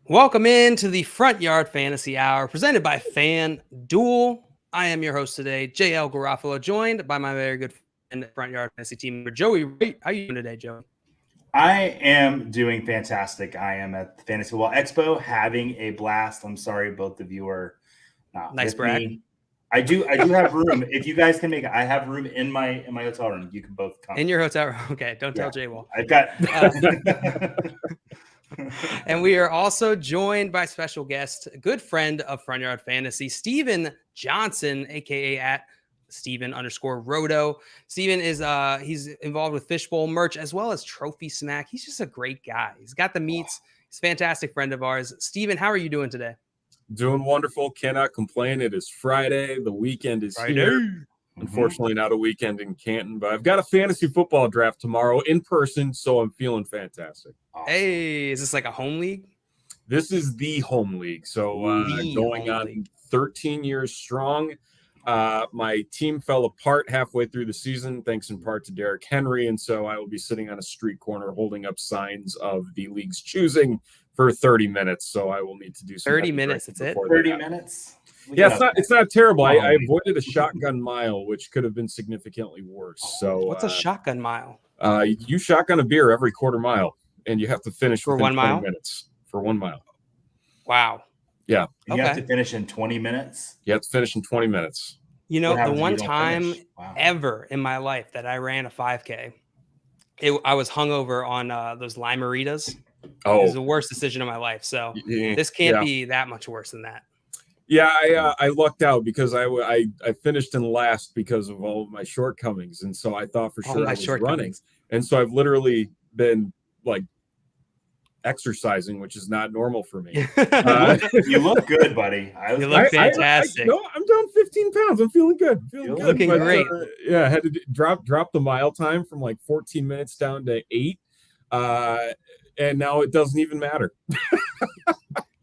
Welcome into the Front Yard Fantasy Hour presented by FanDuel. I am your host today, JL Garofalo, joined by my very good friend, Front Yard Fantasy team member, Joey Wright. How are you doing today, Joey? I am doing fantastic. I am at the Fantasy Football Expo having a blast. I'm sorry both of you are not Nice with brag. me. I do have room. If you guys can make it, I have room in my hotel room. You can both come. In your hotel room. Okay, don't tell J-Wall. I've got And we are also joined by special guest, a good friend of Front Yard Fantasy, Steven Johnson, aka at Steven_Roto. Steven is he's involved with Fishbowl merch as well as Trophy Smack. He's just a great guy. He's got the meats. He's a fantastic friend of ours. Steven, how are you doing today? Doing wonderful. Cannot complain. It is Friday. The weekend is here. Unfortunately, not a weekend in Canton, but I've got a fantasy football draft tomorrow in person, so I'm feeling fantastic. Awesome. Hey, is this like a home league? This is the home league. So going on league. 13 years strong. My team fell apart halfway through the season, thanks in part to Derrick Henry, and so I will be sitting on a street corner holding up signs of the league's choosing for 30 minutes. So I will need to do some 30 minutes. That's it. 30 minutes. Yeah, it's not terrible. I avoided a shotgun mile, which could have been significantly worse. So what's a shotgun mile? You shotgun a beer every quarter mile, and you have to finish for 1 mile. Minutes for 1 mile. Wow. Yeah. You have to finish in 20 minutes. You have to finish in 20 minutes. You know, the one time ever in my life that I ran a 5K, I was hungover on those Limeritas. Oh, it was the worst decision of my life. So this can't be that much worse than that. Yeah, I lucked out because I finished in last because of all of my shortcomings, and so I thought for sure I was running, and so I've literally been like exercising, which is not normal for me. You look good, buddy. You look fantastic. I'm down 15 pounds. I'm feeling good. Looking great. Yeah, I had to drop the mile time from like 14 minutes down to 8, and now it doesn't even matter.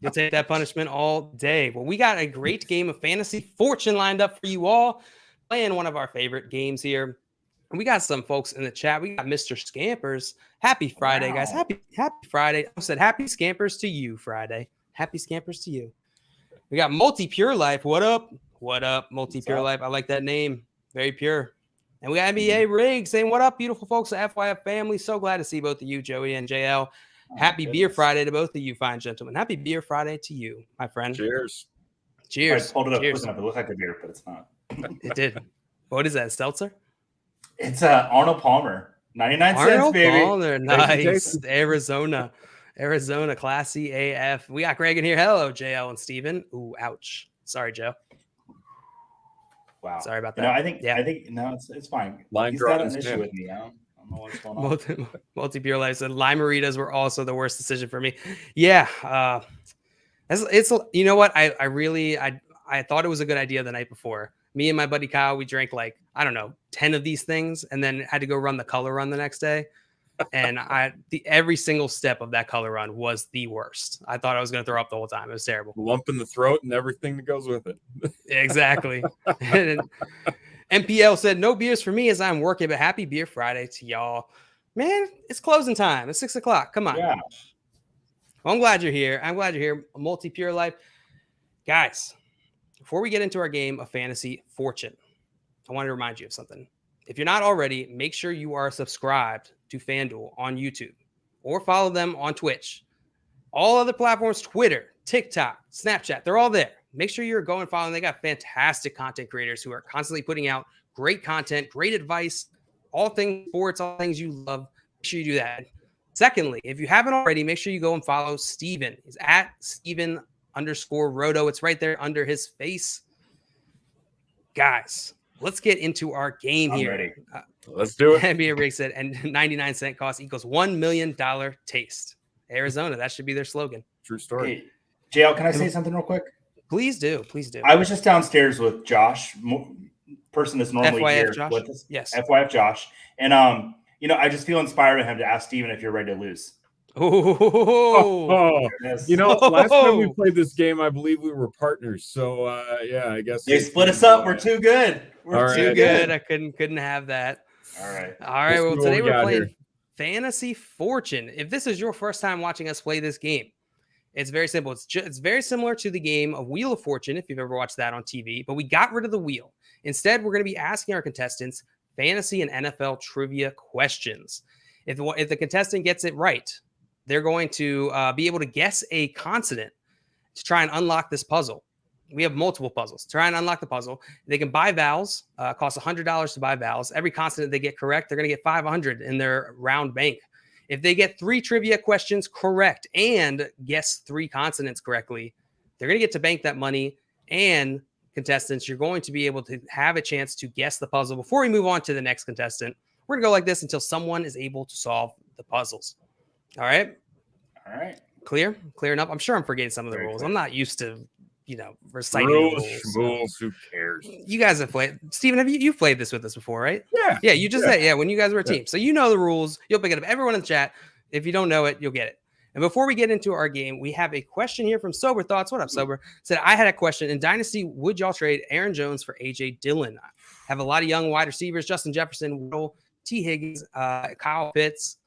You'll take that punishment all day. Well, we got a great game of Fantasy Fortune lined up for you all, playing one of our favorite games here. And we got some folks in the chat. We got Mr. Scampers. Happy Friday, guys. Happy Friday. I said happy Scampers to you, Friday. Happy Scampers to you. We got Multi Pure Life. What up? What up, Multi Pure Life? I like that name. Very pure. And we got NBA Riggs saying, what up, beautiful folks at FYF family. So glad to see both of you, Joey and JL. Happy Beer Friday to both of you, fine gentlemen. Happy Beer Friday to you, my friend. Cheers. Cheers. I pulled it up. Cheers. It looked like a beer, but it's not. It did. What is that, seltzer? It's Arnold Palmer. 99 cents, baby. Palmer. Nice. Arizona, classy AF. We got Greg in here. Hello, JL and Steven. Ooh, ouch. Sorry, Joe. Wow. Sorry about that. No, I think no, it's fine. Line He's draw got an issue with me. I don't know what's going on. Multi-Pure Life said Limeritas were also the worst decision for me. Yeah. It's you know what? I thought it was a good idea the night before. Me and my buddy Kyle, we drank like, I don't know, 10 of these things and then had to go run the color run the next day. And every single step of that color run was the worst. I thought I was going to throw up the whole time. It was terrible. Lump in the throat and everything that goes with it. Exactly. And MPL said, no beers for me as I'm working, but happy Beer Friday to y'all. Man, it's closing time. It's 6 o'clock. Come on. Yeah. Well, I'm glad you're here. Multi Pure Life. Guys, before we get into our game of Fantasy Fortune, I want to remind you of something. If you're not already, make sure you are subscribed to FanDuel on YouTube or follow them on Twitch. All other platforms, Twitter, TikTok, Snapchat, they're all there. Make sure you're going following. They got fantastic content creators who are constantly putting out great content, great advice, all things sports, all things you love. Make sure you do that. Secondly, if you haven't already, make sure you go and follow Steven. He's at Steven_Roto. It's right there under his face. Guys, let's get into our game here. Ready. Let's do it. NBA Rig said, and 99 cent cost equals $1 million taste. Arizona, that should be their slogan. True story. Hey, JL, can I say something real quick? Please do. I was just downstairs with Josh, person that's normally FYF here Josh? with us. Yes. FYF Josh. And, I just feel inspired by him to ask Steven if you're ready to lose. Oh. Last time we played this game, I believe we were partners. So, I guess they split us up. We're too good. We're too good. I couldn't have that. All right. Well, today we're playing Fantasy Fortune. If this is your first time watching us play this game, It's very simple. It's very similar to the game of Wheel of Fortune, if you've ever watched that on TV, but we got rid of the wheel. Instead, we're going to be asking our contestants fantasy and NFL trivia questions. If the contestant gets it right, they're going to be able to guess a consonant to try and unlock this puzzle. We have multiple puzzles. To try and unlock the puzzle, they can buy vowels. Costs $100 to buy vowels. Every consonant they get correct, they're going to get $500 in their round bank. If they get 3 trivia questions correct and guess 3 consonants correctly, they're going to get to bank that money. And contestants, you're going to be able to have a chance to guess the puzzle. Before we move on to the next contestant, we're going to go like this until someone is able to solve the puzzles. All right? All right. Clear enough? I'm sure I'm forgetting some of the rules. I'm not used to, reciting rules. Who cares? You guys have played. Steven, you've played this with us before, right? Yeah. Yeah, you just said, when you guys were a team. So you know the rules. You'll pick it up. Everyone in the chat, if you don't know it, you'll get it. And before we get into our game, we have a question here from Sober Thoughts. What up, Sober? Said, I had a question. In Dynasty, would y'all trade Aaron Jones for A.J. Dillon? I have a lot of young wide receivers, Justin Jefferson, Will, T. Higgins, Kyle Pitts.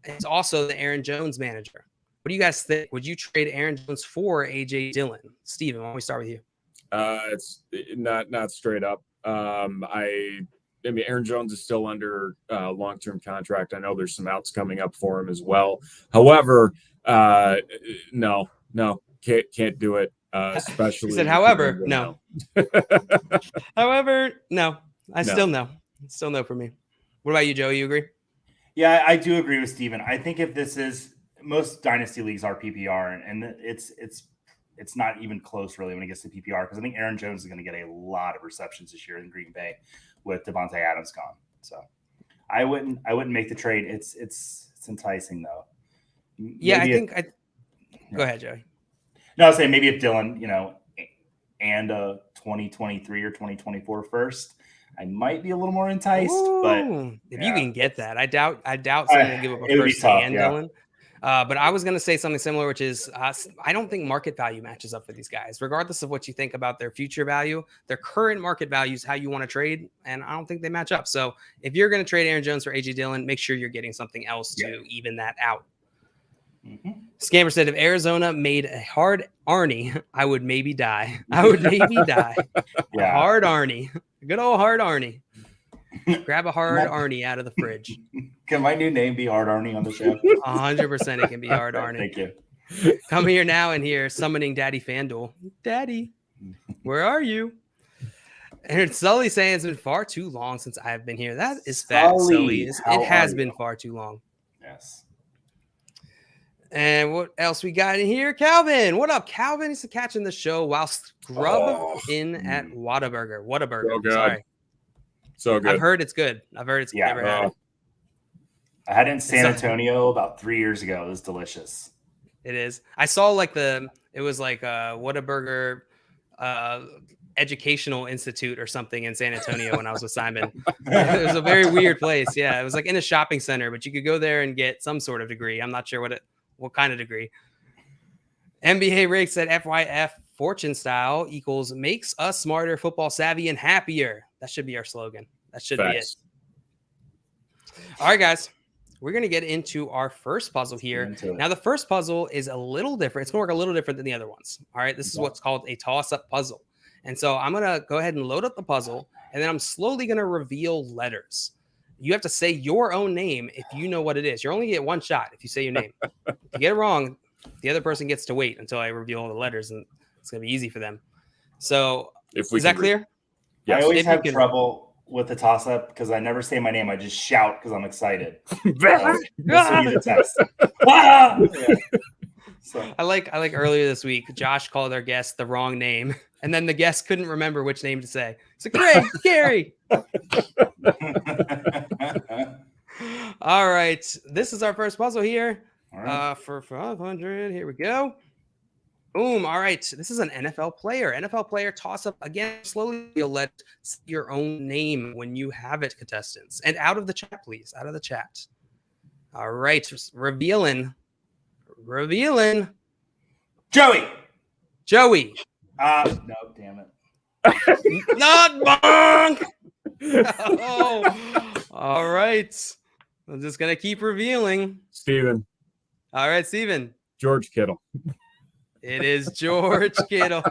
He's also the Aaron Jones manager. What do you guys think? Would you trade Aaron Jones for A.J. Dillon? Steven, why don't we start with you? It's not straight up. I mean, Aaron Jones is still under long-term contract. I know there's some outs coming up for him as well. However, no, can't do it. Especially. He said, however, no. However, no. Still no. Still no for me. What about you, Joe? You agree? Yeah, I do agree with Steven. I think if this is most dynasty leagues are PPR, and it's not even close really when it gets to PPR, because I think Aaron Jones is going to get a lot of receptions this year in Green Bay with Devontae Adams gone. So I wouldn't make the trade. It's enticing though. Maybe go ahead, Joey. No, I was saying maybe if Dillon, and a 2023 or 2024 first, I might be a little more enticed. But if you can get that, I doubt someone will give up a first and Dillon. But I was going to say something similar, which is I don't think market value matches up for these guys, regardless of what you think about their future value. Their current market value is how you want to trade, and I don't think they match up. So if you're going to trade Aaron Jones for A.J. Dillon, make sure you're getting something else to even that out. Mm-hmm. Scammer said, if Arizona made a hard Arnie, I would maybe die. Yeah. Hard Arnie. Good old hard Arnie. Grab a hard Arnie out of the fridge. Can my new name be Hard Arnie on the show? 100% it can be Hard Arnie. Thank you. Come here now and here summoning Daddy FanDuel. Daddy, where are you? And Sully saying it's been far too long since I've been here. That is fact, Sully. It has been far too long. Yes. And what else we got in here? Calvin. What up, Calvin? He's catching the show while scrub in at Whataburger. So good. Sorry. So good. I've heard it's good. Yeah, never had it. I had it in San Antonio about 3 years ago. It was delicious. It is. I saw it was like a Whataburger Educational Institute or something in San Antonio when I was with Simon. It was a very weird place. Yeah, it was like in a shopping center, but you could go there and get some sort of degree. I'm not sure what kind of degree. NBA Rick said FYF fortune style equals makes us smarter, football savvy, and happier. That should be our slogan. That should be it. All right, guys. We're going to get into our first puzzle here. Now, the first puzzle is a little different. It's going to work a little different than the other ones. All right. This is what's called a toss-up puzzle. And so I'm going to go ahead and load up the puzzle, and then I'm slowly going to reveal letters. You have to say your own name if you know what it is. You're only going to get one shot if you say your name. If you get it wrong, the other person gets to wait until I reveal all the letters, and it's going to be easy for them. So is that clear? Yes. I always have trouble with the toss-up because I never say my name. I just shout because I'm excited. This will be the test. So. I like earlier this week, Josh called our guest the wrong name, and then the guest couldn't remember which name to say. It's like, Craig, Gary. All right. This is our first puzzle here. Right. For 500. Here we go. Boom. All right. This is an NFL player. NFL player toss up again. Slowly, you'll let your own name when you have it, contestants. And out of the chat, please. Out of the chat. All right. Revealing. Joey. No, damn it. Not bonk. Oh. All right. I'm just going to keep revealing. Steven. All right, Steven. George Kittle. It is George Kittle.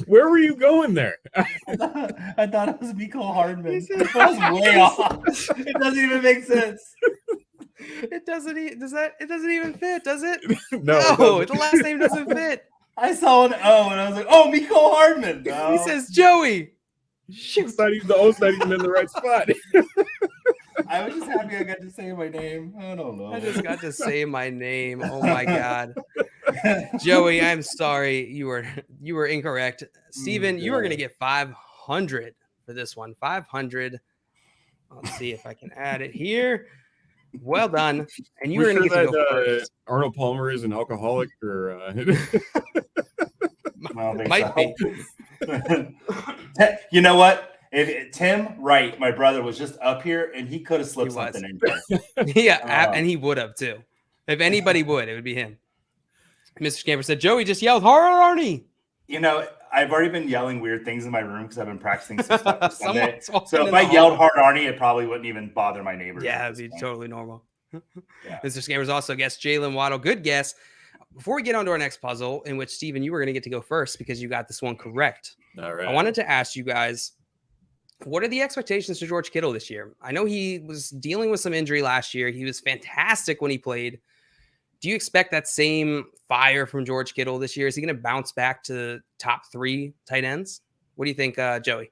Where were you going there? I thought it was Mecole Hardman. He said- I was way off. It doesn't even make sense. It doesn't. It doesn't even fit, does it? No, The last name doesn't fit. I saw an O and I was like, "Oh, Mecole Hardman." No. He says Joey. Shoot. the O's not even in the right spot. I was just happy I got to say my name. I don't know. I just got to say my name. Oh my god, Joey, I'm sorry. You were incorrect. Steven, you are going to get 500 for this one. 500. Let's see if I can add it here. Well done. And you were going to get to go first. Arnold Palmer is an alcoholic, or Might be. You know what? If Tim Wright, my brother, was just up here and he could have slipped something in there. Yeah, and he would have too. If anybody would, it would be him. Mr. Scamper said, Joey just yelled, hard Arnie. You know, I've already been yelling weird things in my room because I've been practicing some stuff for Sunday. Someone's So if I yelled hard Arnie, it probably wouldn't even bother my neighbors. Yeah, it'd be totally normal. Yeah. Mr. Scamper's also guessed Jalen Waddle. Good guess. Before we get on to our next puzzle, in which, Steven, you were going to get to go first because you got this one correct. All right. I wanted to ask you guys, what are the expectations for George Kittle this year? I know he was dealing with some injury last year. He was fantastic when he played. Do you expect that same fire from George Kittle this year? Is he going to bounce back to top 3 tight ends? What do you think, Joey?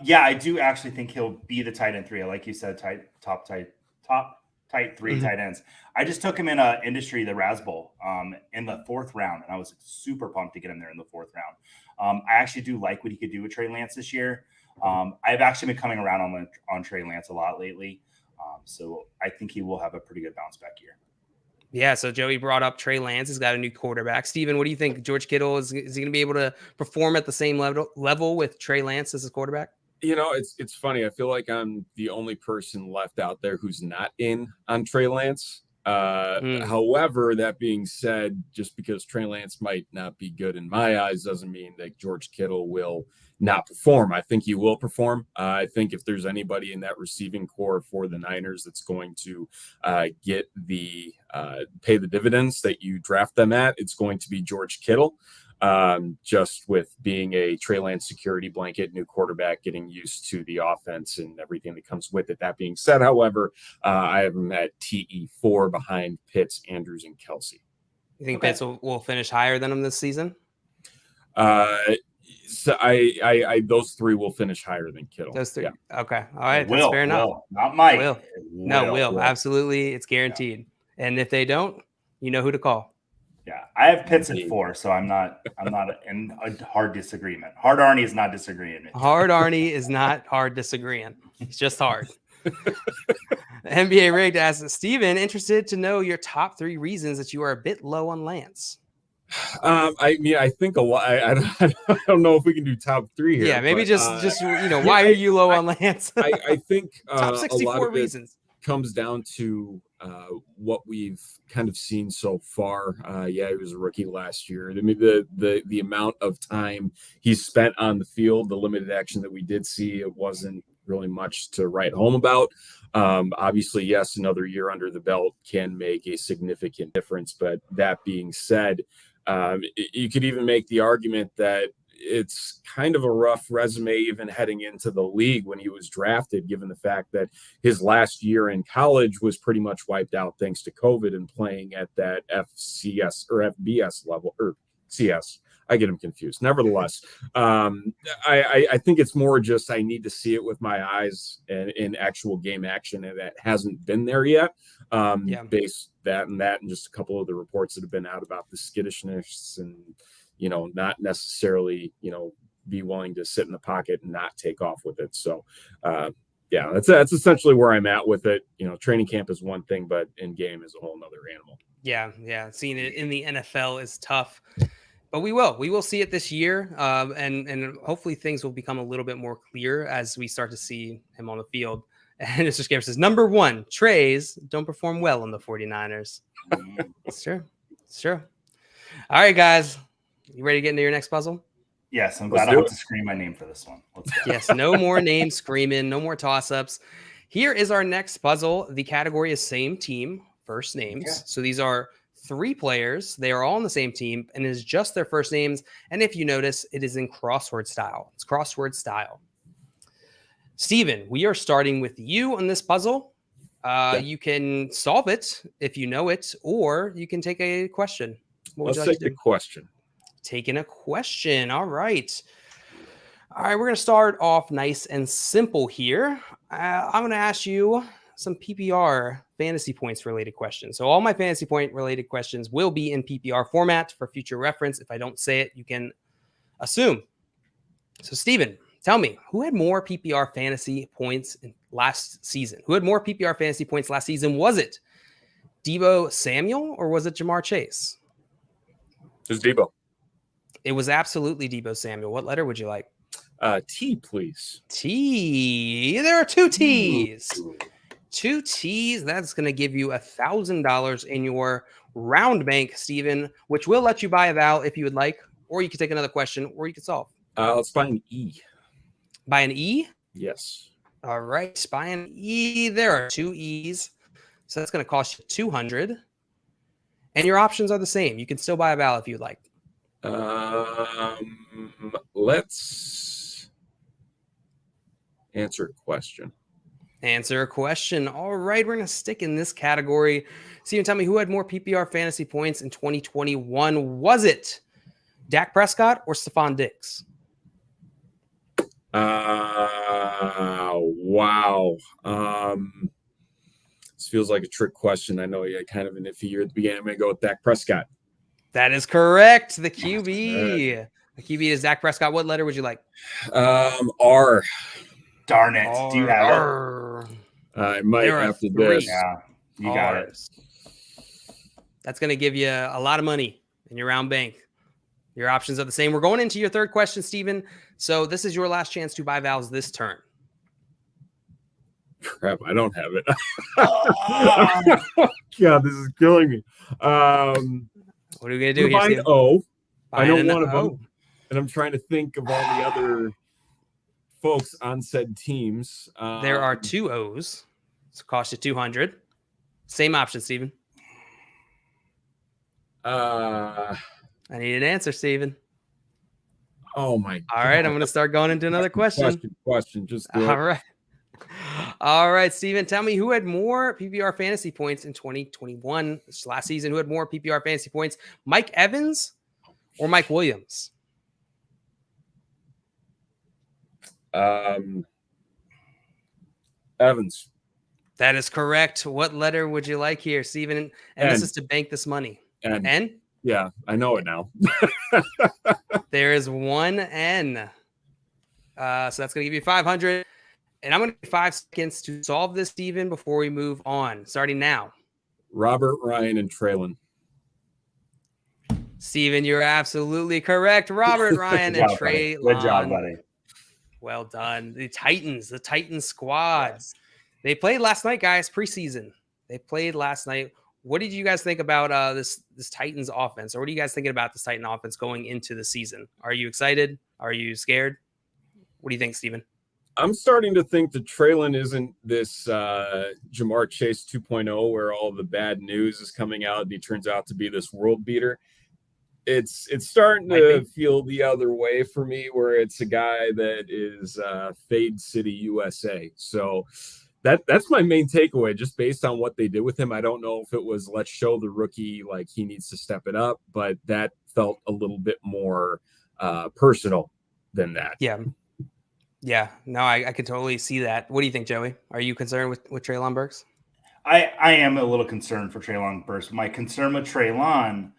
Yeah, I do actually think he'll be the tight end 3. Like you said, top tight 3 tight ends. I just took him in a industry, the Raz Bowl, in the 4th round, and I was super pumped to get him there in the 4th round. I actually do like what he could do with Trey Lance this year. I've actually been coming around on Trey Lance a lot lately, so I think he will have a pretty good bounce back year. Yeah, so Joey brought up Trey Lance. He's got a new quarterback. Steven, what do you think? George Kittle, is he going to be able to perform at the same level with Trey Lance as his quarterback? You know, it's funny. I feel like I'm the only person left out there who's not in on Trey Lance. However, that being said, just because Trey Lance might not be good in my eyes doesn't mean that George Kittle will not perform. I think he will perform. I think if there's anybody in that receiving core for the Niners that's going to get the pay the dividends that you draft them at, it's going to be George Kittle. Just with being a Trey Lance security blanket, new quarterback, getting used to the offense and everything that comes with it. That being said, however, I have him at TE4 behind Pitts, Andrews, and Kelsey. You think Pitts will finish higher than him this season? So I those 3 will finish higher than Kittle. Those 3. Yeah. Okay. All right. That's fair enough. Not Mike. Will. Absolutely. It's guaranteed. Yeah. And if they don't, you know who to call. Yeah, I have Pitts at 4, so I'm not in a hard disagreement. Hard Arnie is not disagreeing. Hard Arnie is not hard disagreeing. It's just hard. NBA Rigged asks, Steven, interested to know your top 3 reasons that you are a bit low on Lance. I mean, I think a lot. I don't know if we can do top 3 here. Yeah, maybe but, just why are you low on Lance? I think top 64 reasons comes down to what we've kind of seen so far. Yeah, he was a rookie last year. I mean, the amount of time he spent on the field, the limited action that we did see, it wasn't really much to write home about. Obviously, yes, another year under the belt can make a significant difference. But that being said, you could even make the argument that it's kind of a rough resume even heading into the league when he was drafted, given the fact that his last year in college was pretty much wiped out thanks to COVID and playing at that FCS or FBS level, or CS. I get him confused. Nevertheless, I think it's more just I need to see it with my eyes and in actual game action, and that hasn't been there yet. Based that and just a couple of the reports that have been out about the skittishness and not necessarily, be willing to sit in the pocket and not take off with it. So, that's essentially where I'm at with it. Training camp is one thing, but in game is a whole nother animal. Yeah. Seeing it in the NFL is tough, but we will see it this year. And hopefully things will become a little bit more clear as we start to see him on the field. And Mr. Scamper says, number 1, Treys don't perform well in the 49ers. It's true. All right, guys. You ready to get into your next puzzle? Yes, I'm glad I have to scream my name for this one. Let's go. Yes, no more name screaming, no more toss-ups. Here is our next puzzle. The category is same team, first names. Yeah. So these are 3 players. They are all on the same team, and it is just their first names. And if you notice, it is in crossword style. It's crossword style. Steven, we are starting with you on this puzzle. You can solve it if you know it, or you can take a question. What would Let's you like take to do? the question. Taking a question. All right. All right, we're going to start off nice and simple here. I'm going to ask you some PPR fantasy points related questions. So all my fantasy point related questions will be in PPR format for future reference. If I don't say it, you can assume. So Steven, tell me, who had more PPR fantasy points last season? Who had more PPR fantasy points last season? Was it Deebo Samuel or was it Jamar Chase? It's Debo. It was absolutely Deebo Samuel. What letter would you like? T, please. T. There are 2 T's. 2 T's. That's going to give you $1,000 in your round bank, Steven, which will let you buy a Val if you would like, or you can take another question, or you can solve. Let's buy an E. Buy an E? Yes. All right. Buy an E. There are 2 E's. So that's going to cost you 200. And your options are the same. You can still buy a Val if you'd like. Let's answer a question. Answer a question. All right, we're going to stick in this category. Steven, tell me, who had more PPR fantasy points in 2021? Was it Dak Prescott or Stephon Diggs? Wow. This feels like a trick question. I know you had kind of an iffy year at the beginning. I'm going to go with Dak Prescott. That is correct. The QB. The QB is Dak Prescott. What letter would you like? R. Darn it. Do you have R. I might There are after 3. this. Yeah, you got it. R's. That's going to give you a lot of money in your round bank. Your options are the same. We're going into your third question, Steven. So this is your last chance to buy Vals this turn. Crap, I don't have it. God, this is killing me. What are we going to do here, Buying Steven? O. I know Buying one an of them. And I'm trying to think of all the other folks on said teams. There are 2 O's. It's cost you 200. Same option, Steven. I need an answer, Steven. Oh my God. All right, I'm going to start going into another question. Question. Just do All it. right. All right, Steven, tell me, who had more PPR fantasy points in 2021, this last season? Who had more PPR fantasy points, Mike Evans or Mike Williams? Evans. That is correct. What letter would you like here, Steven? And N. this is to bank this money. N? Yeah, I know it now. There is 1 N. So that's going to give you 500. And I'm going to give you 5 seconds to solve this, Steven, before we move on. Starting now. Robert, Ryan, and Traylon. Steven, you're absolutely correct. Robert, Ryan, and Trey. Good job, buddy. Well done. The Titans squad. Yes. They played last night, guys, preseason. They played last night. What did you guys think about this Titans offense? Or what are you guys thinking about this Titan offense going into the season? Are you excited? Are you scared? What do you think, Steven? I'm starting to think that Traylon isn't this Jamar Chase 2.0 where all the bad news is coming out and he turns out to be this world beater. It's starting to feel the other way for me, where it's a guy that is Fade City, USA. So that's my main takeaway, just based on what they did with him. I don't know if it was let's show the rookie like he needs to step it up, but that felt a little bit more personal than that. Yeah. No, I can totally see that. What do you think, Joey? Are you concerned with Treylon Burks? I am a little concerned for Treylon Burks. My concern with Treylon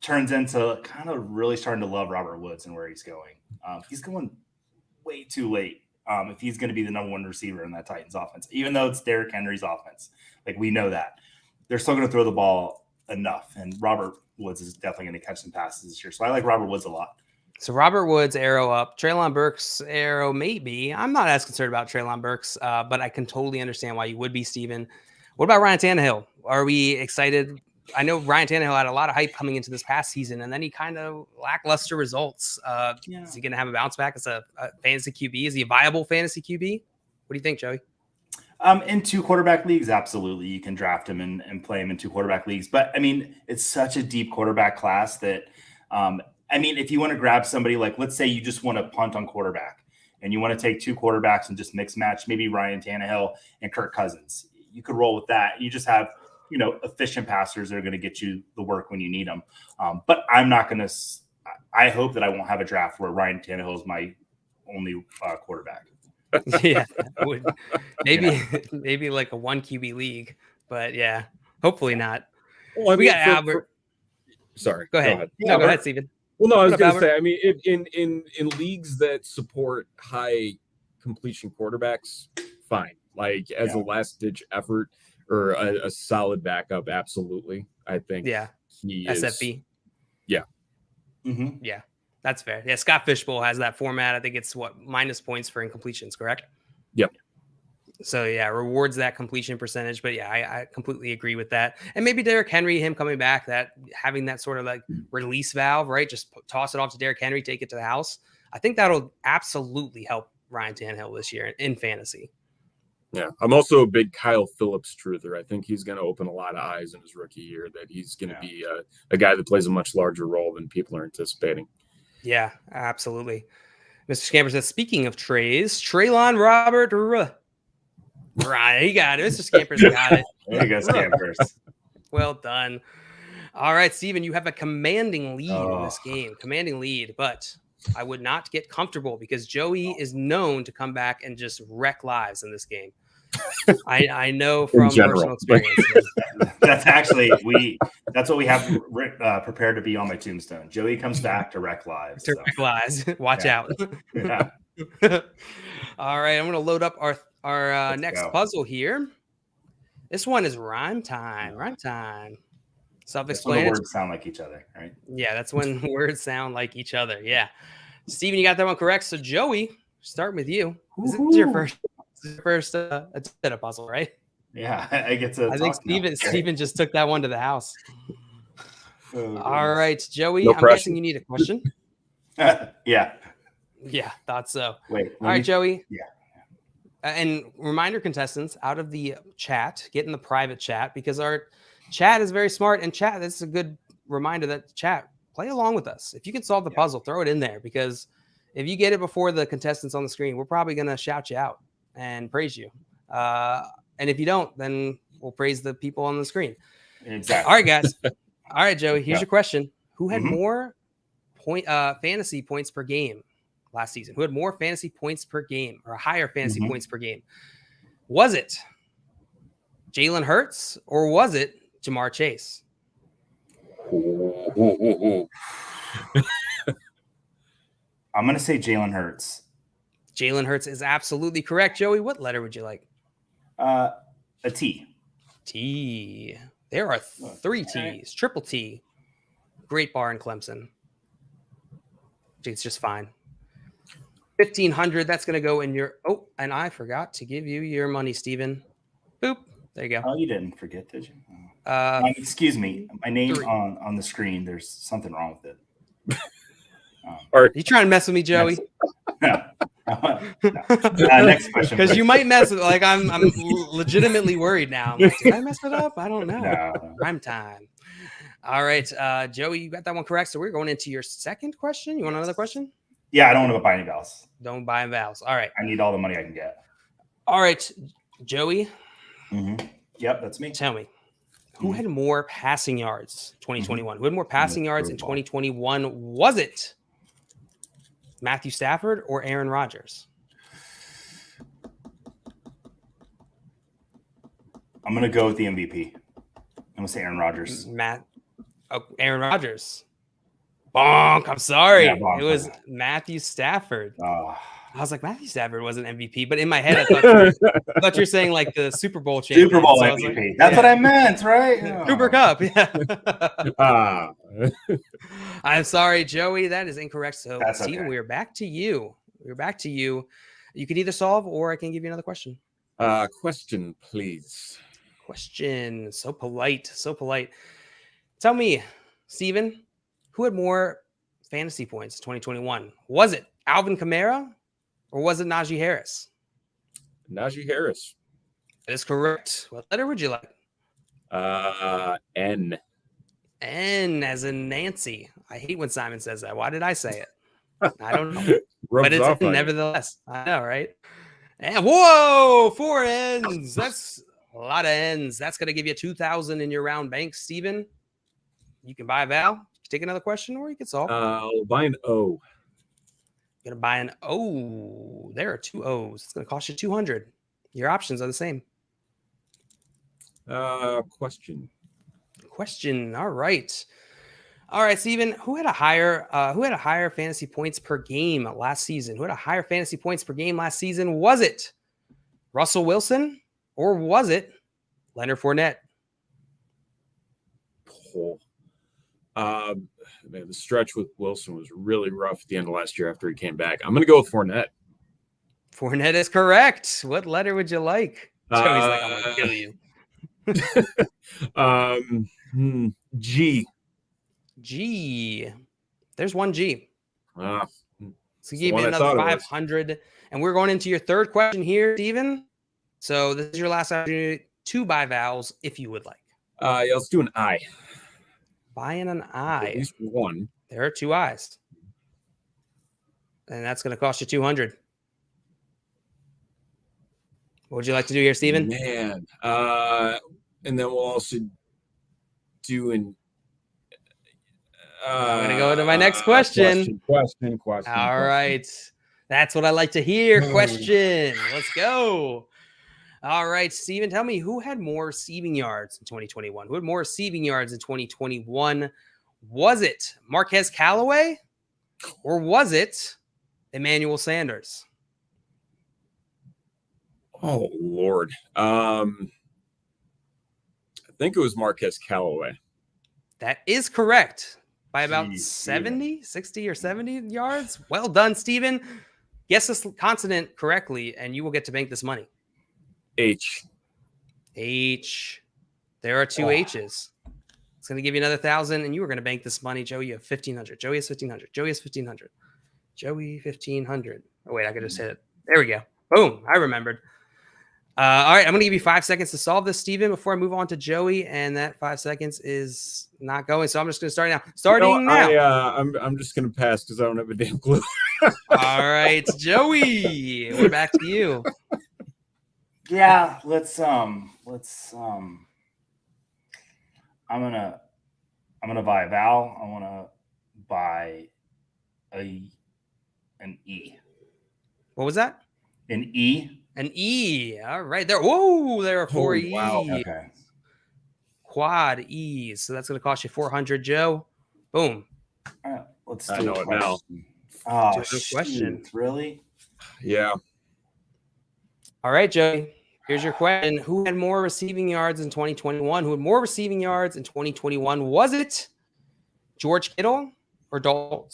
turns into kind of really starting to love Robert Woods and where he's going. He's going way too late if he's going to be the number 1 receiver in that Titans offense, even though it's Derrick Henry's offense. Like, we know that. They're still going to throw the ball enough, and Robert Woods is definitely going to catch some passes this year. So I like Robert Woods a lot. So Robert Woods, arrow up. Treylon Burks, arrow maybe. I'm not as concerned about Treylon Burks, but I can totally understand why you would be, Steven. What about Ryan Tannehill? Are we excited? I know Ryan Tannehill had a lot of hype coming into this past season, and then he kind of lackluster results. Is he going to have a bounce back as a fantasy QB? Is he a viable fantasy QB? What do you think, Joey? In 2 quarterback leagues, absolutely. You can draft him and play him in 2 quarterback leagues. But I mean, it's such a deep quarterback class that, I mean, if you want to grab somebody like, let's say you just want to punt on quarterback and you want to take 2 quarterbacks and just mix match, maybe Ryan Tannehill and Kirk Cousins, you could roll with that. You just have, efficient passers that are going to get you the work when you need them. But I'm not going to, I hope that I won't have a draft where Ryan Tannehill is my only quarterback. Yeah, maybe like a 1 QB league, but yeah, hopefully not. Well, I we mean, got Albert. Sorry, go ahead. Yeah, No, go ahead, Steven. Well, no, I was What going up, to say, I mean, in leagues that support high completion quarterbacks, fine. Like as a last ditch effort or a solid backup, absolutely. I think he SFB. is. Yeah. Mm-hmm. Yeah, that's fair. Yeah, Scott Fishbowl has that format. I think it's minus points for incompletions, correct? Yep. So yeah, rewards that completion percentage. But yeah, I completely agree with that. And maybe Derrick Henry, him coming back, that having that sort of like release valve, right? Just toss it off to Derrick Henry, take it to the house. I think that'll absolutely help Ryan Tannehill this year in fantasy. Yeah, I'm also a big Kyle Phillips truther. I think he's going to open a lot of eyes in his rookie year, that he's going to be a guy that plays a much larger role than people are anticipating. Yeah, absolutely. Mr. Scamper says, speaking of trays, Treylon Robert. Right, he got it. Mr. Scamper's got it. There you go, Scampers. Well done. All right, Steven, you have a commanding lead in this game. Commanding lead, but I would not get comfortable because Joey is known to come back and just wreck lives in this game. I know from personal experience. That's actually that's what we have prepared to be on my tombstone. Joey comes back to wreck lives. To wreck lives. Watch out. Yeah. All right, I'm going to load up our next puzzle here. This one is rhyme time. Rhyme time. Self-explanatory. Words sound like each other, right? Yeah, that's when words sound like each other. Yeah. Steven, you got that one correct. So Joey, starting with you. This is your first attempt at a puzzle, right? Yeah, I get to. I think Steven just took that one to the house. All right, Joey. No I'm pressure. guessing you need a question. Yeah. Yeah, thought so. Wait. All right, Joey. Yeah. And reminder contestants out of the chat, get in the private chat because our chat is very smart. And chat, this is a good reminder that chat, play along with us. If you can solve the puzzle, throw it in there because if you get it before the contestants on the screen, we're probably going to shout you out and praise you. And if you don't, then we'll praise the people on the screen. Exactly. All right, guys. All right, Joey, here's your question. Who had more fantasy points per game last season? Who had more fantasy points per game or higher fantasy points per game? Was it Jalen Hurts or was it Jamar Chase? I'm going to say Jalen Hurts. Jalen Hurts is absolutely correct. Joey, what letter would you like? A T. T. There are 3 T's. Triple T. Great bar in Clemson. It's just fine. 1,500. That's going to go in your. Oh, and I forgot to give you your money, Steven. Boop. There you go. Oh, you didn't forget, did you? Excuse me. My name on the screen. There's something wrong with it. Are you trying to mess with me, Joey? No. Next question. Because you might mess with. Like I'm legitimately worried now. I'm like, did I mess it up? I don't know. No. Prime time. All right, Joey, you got that one correct. So we're going into your second question. You want another question? Yeah, I don't want to buy any vowels. Don't buy vowels. All right. I need all the money I can get. All right, Joey. Yep, that's me. Tell me, who had more passing yards 2021? Who had more passing yards in 2021? Was it Matthew Stafford or Aaron Rodgers? I'm going to go with the MVP. I'm going to say Aaron Rodgers. Aaron Rodgers. Bonk. I'm sorry. Yeah, bonk. It was Matthew Stafford. I was like, Matthew Stafford wasn't MVP, but in my head, I thought you were saying like the Super Bowl champion. Super Bowl so MVP. Like, That's what I meant, right? Cooper Cup. Yeah. I'm sorry, Joey. That is incorrect. So, Steven, okay. We're back to you. You can either solve or I can give you another question. Question, please. Question. So polite. Tell me, Steven, who had more fantasy points in 2021? Was it Alvin Kamara or was it Najee Harris? Najee Harris. That is correct. What letter would you like? N. N as in Nancy. I hate when Simon says that. Why did I say it? I don't know. Rubs But it's off on you. nevertheless. I know, right? And whoa, 4 N's. That's a lot of N's. That's going to give you 2,000 in your round bank, Steven. You can buy a Val. Take another question, or you can solve. I'll buy an O. You're going to buy an O. There are 2 O's. It's going to cost you 200. Your options are the same. Question. All right. All right, Steven, who had a higher fantasy points per game last season? Who had a higher fantasy points per game last season? Was it Russell Wilson or was it Leonard Fournette? Oh. Man, the stretch with Wilson was really rough at the end of last year after he came back. I'm going to go with Fournette. Fournette is correct. What letter would you like? Joey's like, I'm going to kill you. G. G. There's one G. So give me one I another thought it was. 500. And we're going into your third question here, Steven. So this is your last opportunity to buy vowels if you would like. Yeah, let's do an I. Buying an I. At least one. There are 2 I's. And that's going to cost you 200. What would you like to do here, Steven? Man. And then we'll also do an I'm going to go to my next question. Question. All right. That's what I like to hear. Question. Let's go. All right, Steven, tell me who had more receiving yards in 2021? Who had more receiving yards in 2021? Was it Marquez Callaway or was it Emmanuel Sanders? Oh, Lord. I think it was Marquez Callaway. That is correct. By about Jeez, 70, 60 or 70 yards. Well done, Steven. Guess this consonant correctly, and you will get to bank this money. H. There are 2 H's. It's going to give you another 1,000, and you are going to bank this money. Joey, you have 1,500. Joey has 1,500. Joey has 1,500. Joey, 1,500. Oh, wait, I could just hit it. There we go. Boom. I remembered. All right, I'm going to give you 5 seconds to solve this, Steven, before I move on to Joey, and that 5 seconds is not going, so I'm just going to start now. Now. I'm just going to pass because I don't have a damn clue. All right, Joey, we're back to you. Yeah, let's I'm gonna buy a vowel. I want to buy an E. What was that? An E. An E. All right. There are 4 E's. Wow. Okay. Quad E's. So that's going to cost you 400, Joe. Boom. All right, let's I do know a it now. question. Oh, Do a question. shoot, really? Yeah. All right, Joey. Here's your question. Who had more receiving yards in 2021? Who had more receiving yards in 2021? Was it George Kittle or Dalton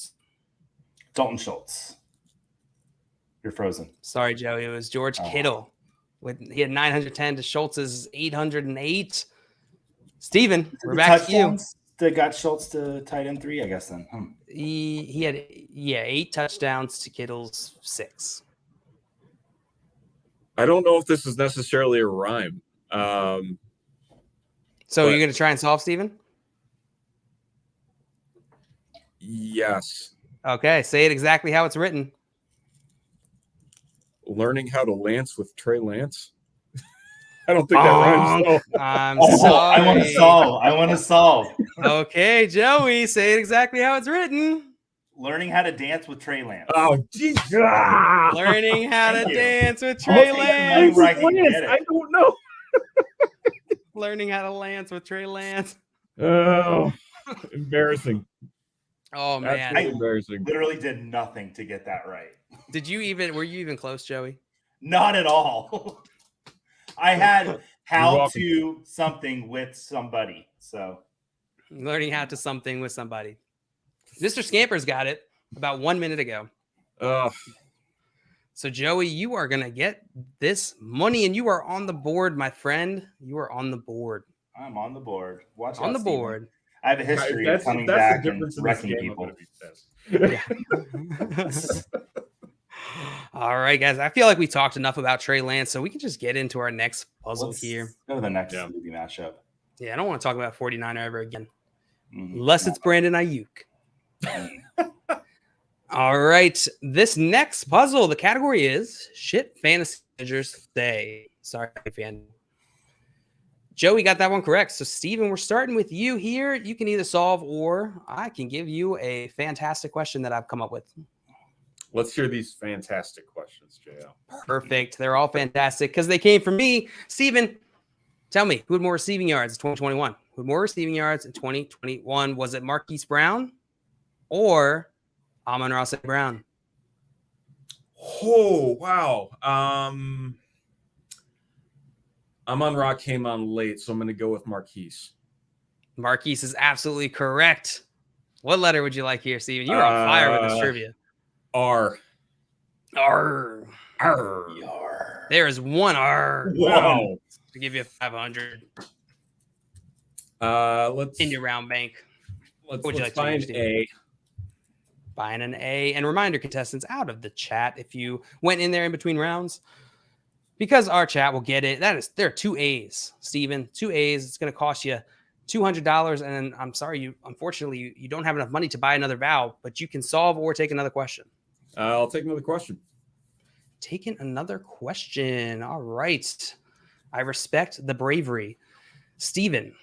Schultz. You're frozen. Sorry, Joey. It was George Kittle. He had 910 to Schultz's 808. Steven, we're back to you. That got Schultz to tight end 3, I guess then. He had 8 touchdowns to Kittle's 6. I don't know if this is necessarily a rhyme. So you're going to try and solve, Steven? Yes. Okay, say it exactly how it's written. Learning how to lance with Trey Lance. I don't think that rhymes. Though. I'm sorry. I want to solve. Okay, Joey, say it exactly how it's written. Learning how to dance with Trey Lance. Oh, geez. Learning how to dance with Trey Lance. I don't know. Learning how to lance with Trey Lance. Oh, embarrassing. Oh, man. Absolutely embarrassing. Literally did nothing to get that right. Were you even close, Joey? Not at all. I had how to something with somebody. So learning how to something with somebody. Mr. Scamper's got it about 1 minute ago. So Joey, you are going to get this money and you are on the board, my friend. You are on the board. I'm on the board. Watch on out, the Steven. board. I have a history of coming back and wrecking people. Yeah. All right, guys. I feel like we talked enough about Trey Lance, so we can just get into our next puzzle Let's here. go to the next movie matchup. Yeah, I don't want to talk about 49er ever again. Mhm. Unless it's Brandon Ayuk. All right. This next puzzle, the category is shit fantasy managers say. Sorry, fan. Joey got that one correct. So, Steven, we're starting with you here. You can either solve or I can give you a fantastic question that I've come up with. Let's hear these fantastic questions, JL. Perfect. They're all fantastic because they came from me. Steven, tell me, who had more receiving yards in 2021? Who had more receiving yards in 2021? Was it Marquise Brown or Amon-Ra St. Brown? Oh, wow. Amon-Ra came on late, so I'm going to go with Marquise. Marquise is absolutely correct. What letter would you like here, Steven? You were on fire with this trivia. R. R. R. There is one R. Wow. To give you 500 Let's in your round bank. Let's would you like to find do, A. Buying an A. And reminder, contestants, out of the chat, if you went in there in between rounds, because our chat will get it. There are 2 A's, Steven. 2 A's. It's going to cost you $200. And I'm sorry, unfortunately, you don't have enough money to buy another vowel, but you can solve or take another question. I'll take another question. Taking another question. All right. I respect the bravery. Steven,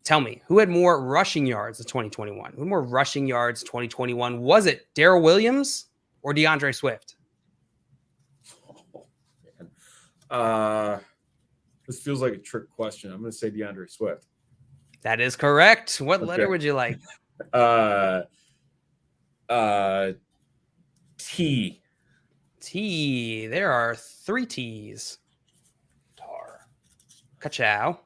tell me, who had more rushing yards in 2021? Who had more rushing yards in 2021? Was it Darrell Williams or DeAndre Swift? Oh, this feels like a trick question. I'm going to say DeAndre Swift. That is correct. What letter would you like? T. T. There are 3 T's. Tar. Ka-chow.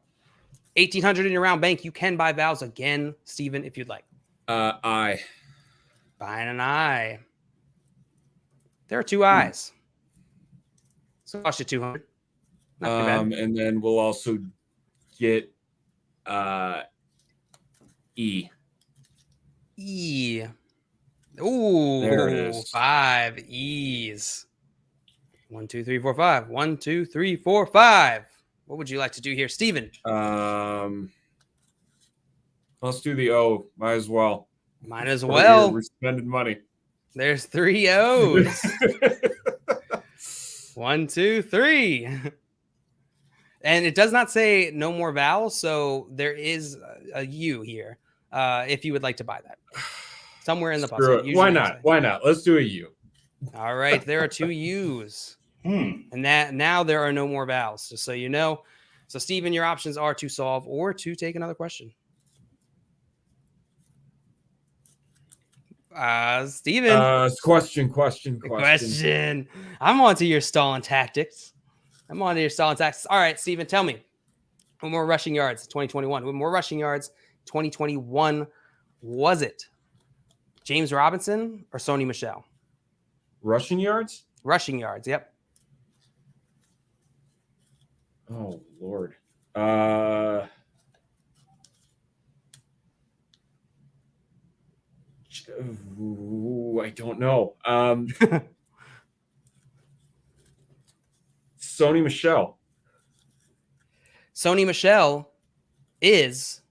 1,800 in your round bank. You can buy vowels again, Steven, if you'd like. I. Buying an I. There are 2 I's. So it cost you 200. Not too bad. And then we'll also get E. E. Ooh, there it is. 5 E's. 1, 2, 3, 4, 5. 1, 2, 3, 4, 5. What would you like to do here, Steven? Let's do the O. Might as well. Might as well. We're spending money. There's 3 O's. 1, 2, 3. And it does not say no more vowels, so there is a U here. If you would like to buy that. Somewhere in the puzzle. Why not? Why not? Let's do a U. All right, there are 2 U's. And that now there are no more vowels, just so you know. So, Steven, your options are to solve or to take another question. Steven. Question. I'm on to your stalling tactics. All right, Steven, tell me. Who more rushing yards in 2021? Who more rushing yards 2021? Was it James Robinson or Sony Michel? Rushing yards? Rushing yards, yep. Oh, Lord. I don't know. Sony Michel. Sony Michel is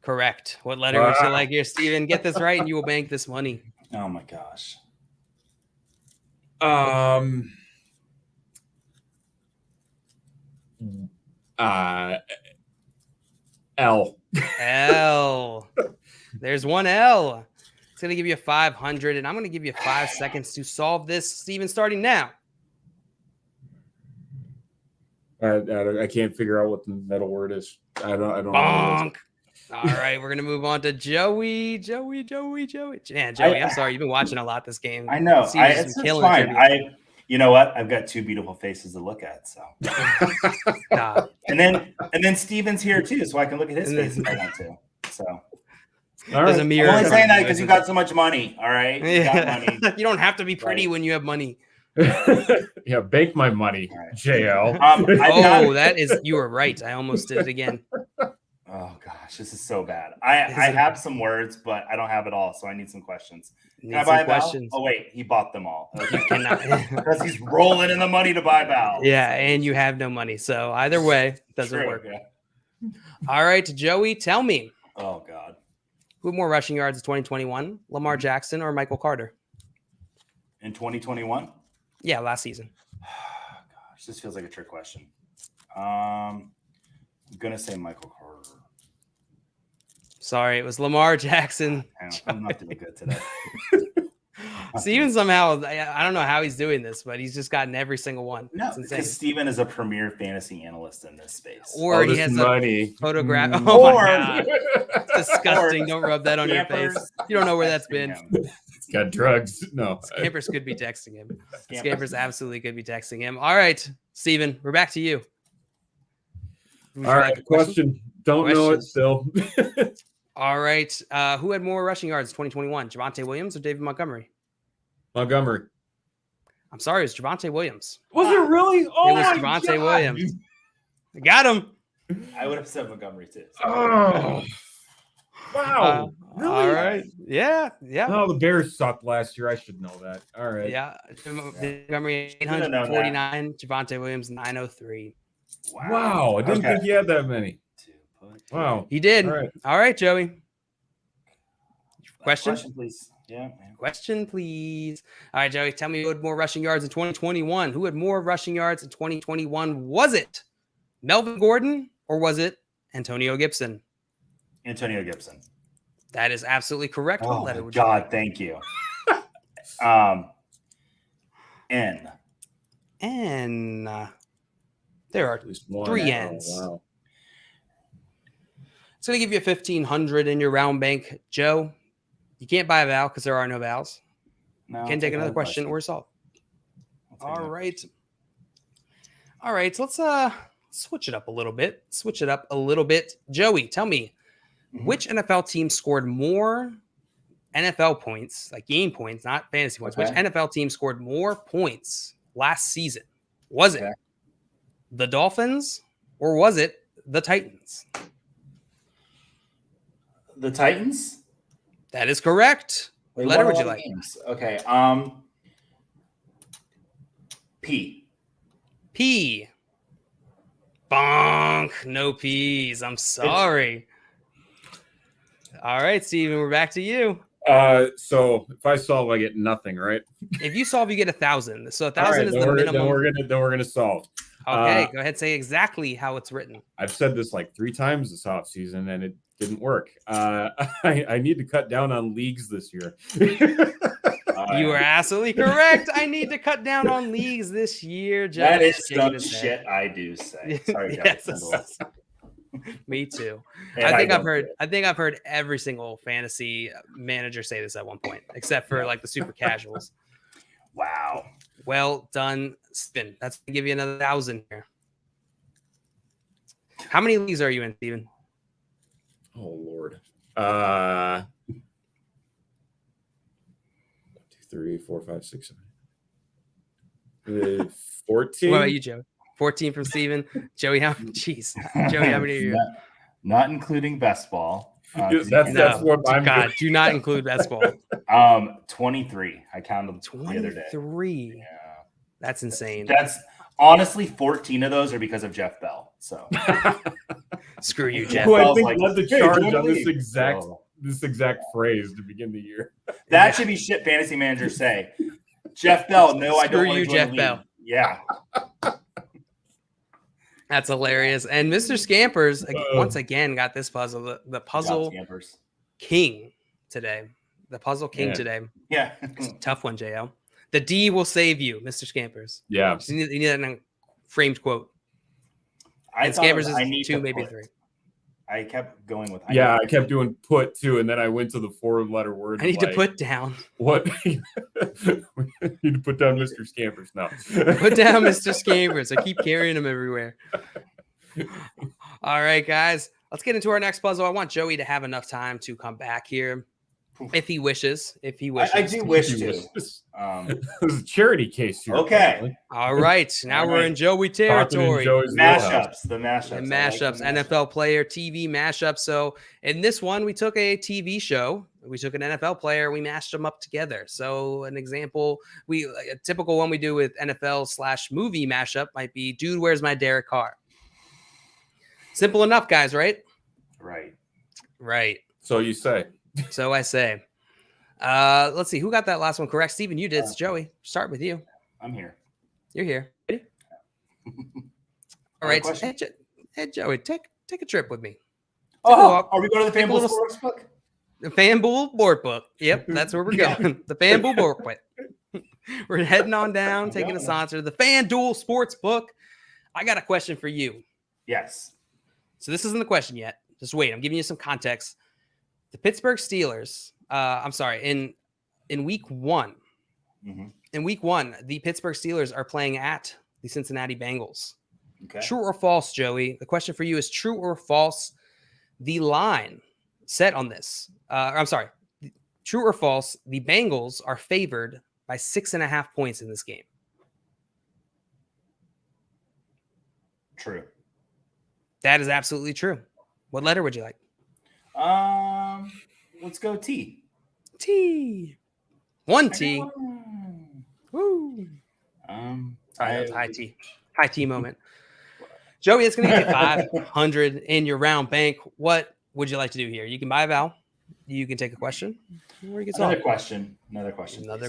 correct. What letter would you like here, Steven? Get this right and you will bank this money. Oh, my gosh. L. There's 1 L. It's going to give you 500, and I'm going to give you 5 seconds to solve this, Steven, starting now. I can't figure out what the metal word is. I don't know. Bonk. All right, we're going to move on to Joey. Man, Joey, I'm sorry. You've been watching a lot this game. I know. It's fine. You know what? I've got 2 beautiful faces to look at. So, and then Steven's here too, so I can look at his face if I want to. So, there's a mirror. I'm only saying that because you got so much money. All right, you got money. You don't have to be pretty when you have money. Yeah, bank my money, right. JL. You were right. I almost did it again. Oh gosh, this is so bad. I have some words, but I don't have it all, so I need some questions. Can I buy a questions. vowel? Oh wait, he bought them all. Okay. You cannot. Because he's rolling in the money to buy vowels. Yeah, and you have no money. So either way, doesn't True, work. Yeah. All right, Joey, tell me. Oh God. Who had more rushing yards in 2021, Lamar Jackson or Michael Carter? In 2021? Yeah, last season. Gosh, this feels like a trick question. I'm gonna say Michael Carter. Sorry, it was Lamar Jackson. I'm not doing good today. Steven somehow, I don't know how he's doing this, but he's just gotten every single one. No, it's insane. because Steven is a premier fantasy analyst in this space. Or he has money. a photograph. Mm. Oh my God. It's disgusting. Don't rub that on your face. Scampers You don't know where that's been. It's got drugs. No. Scampers could be texting him. Scampers absolutely could be texting him. All right, Steven, we're back to you. Would you All like right, a question. Don't know it Questions? still. All right. Who had more rushing yards in 2021? Javonte Williams or David Montgomery? Montgomery. I'm sorry, it's Javonte Williams. Was it really? Oh, It was my Javonte God. Williams. I got him. I would have said Montgomery too. Oh. Wow. Really? All right. Yeah. Oh, the Bears sucked last year. I should know that. All right. Yeah. Montgomery Should've known that. 849, Javonte Williams 903. Wow. I didn't think he had that many. Wow. He did. All All right. right, Joey. Question? Question, please. Yeah. Question, please. All right, Joey, tell me who had more rushing yards in 2021. Who had more rushing yards in 2021? Was it Melvin Gordon or was it Antonio Gibson? Antonio Gibson. That is absolutely correct. What Oh letter my would you God, like? thank you. N. N. There are At least one. 3 Oh, N's. wow. It's going to give you 1,500 in your round bank. Joe, you can't buy a vowel because there are no vowels. No, You I'll can take another question question. or solve. I'll take All another right. question. All right. So let's switch it up a little bit. Joey, tell me, which NFL team scored more NFL points, like game points, not fantasy points? Which Okay. NFL team scored more points last season? Was it Okay. the Dolphins or was it the Titans? The Titans? That is correct. What They letter won a would you lot of like? games. Okay. P. P. Bonk. No P's. I'm sorry. All right, Steven, we're back to you. So if I solve, I get nothing, right? If you solve, you get 1,000. So All 1,000 right, is then the we're minimum. gonna solve. Okay, go ahead. Say exactly how it's written. I've said this like 3 times this offseason, and it didn't work. I need to cut down on leagues this year. You are absolutely correct. I need to cut down on leagues this year. That Just is shaking some his head. shit I do say. Sorry, Yes. guys. Me too. And I think don't I've heard. do it. I think I've heard every single fantasy manager say this at one point, except for like the super casuals. Wow. Well done, Steven. That's gonna give you another 1,000 here. How many leagues are you in, Steven? Oh Lord. 1, 2, 3, 4, 5, 6, 7. 14. What about you, Joe? 14 from Steven. Joey, jeez. Joey, how many are you? Not including best ball. That's what I'm God, doing. do not include best ball. 23. I counted the other day. 23. Yeah. That's insane. That's honestly 14 of those are because of Jeff Bell. So Screw you, Jeff. Who I Bell's think like, led the "Hey, charge join the on this league." exact So phrase to begin the year. that should be shit fantasy managers say. Jeff Bell, no, I don't Screw want you, to join Jeff the league. Bell. Yeah. That's hilarious. And Mr. Scampers once again got this puzzle. The Good puzzle job, Scampers. king today. The puzzle king Yeah. today. Yeah. Tough one, JL. The D will save you, Mr. Scampers. Yeah. You need that in a framed quote. I And thought it Scampers was, is I need 2, to maybe put. 3. I kept going with. I kept doing put too, and then I went to the 4-letter word. I need to put down. What? We need to put down Mr. Scampers now. Put down Mr. Scampers. I keep carrying him everywhere. All right, guys. Let's get into our next puzzle. I want Joey to have enough time to come back here. If he wishes. I do wish to. This is a charity case here. Okay. Apparently. All right. Now All we're right. in Joey Talking in territory. Joey's wheelhouse. The mashups. And I like the mashups, NFL player, TV mashup. So in this one, we took a TV show. We took an NFL player. We mashed them up together. So an example, a typical one we do with NFL/movie mashup might be Dude, Where's My Derek Carr? Simple enough, guys, right? Right. So you say. So I say. Let's see. Who got that last one correct? Steven, you did. It's Joey. Start with you. I'm here. You're here. Ready? All right. Hey, Joey, take a trip with me. Are we going to the FanDuel Sportsbook? The FanDuel board book. Yep, that's where we're going. The FanDuel board book. We're heading on down, taking a saunter to the FanDuel Sportsbook. I got a question for you. Yes. So this isn't the question yet. Just wait. I'm giving you some context. The Pittsburgh Steelers. In week one. Mm-hmm. In week one, the Pittsburgh Steelers are playing at the Cincinnati Bengals. Okay. True or false, Joey? The question for you is true or false? The line set on this. True or false? The Bengals are favored by 6.5 points in this game. True. That is absolutely true. What letter would you like? Let's go T. T. One T. Woo. High T. High T moment. Joey, it's going to get 500 in your round bank. What would you like to do here? You can buy a vowel. You can take a question. Or you can Another question. Another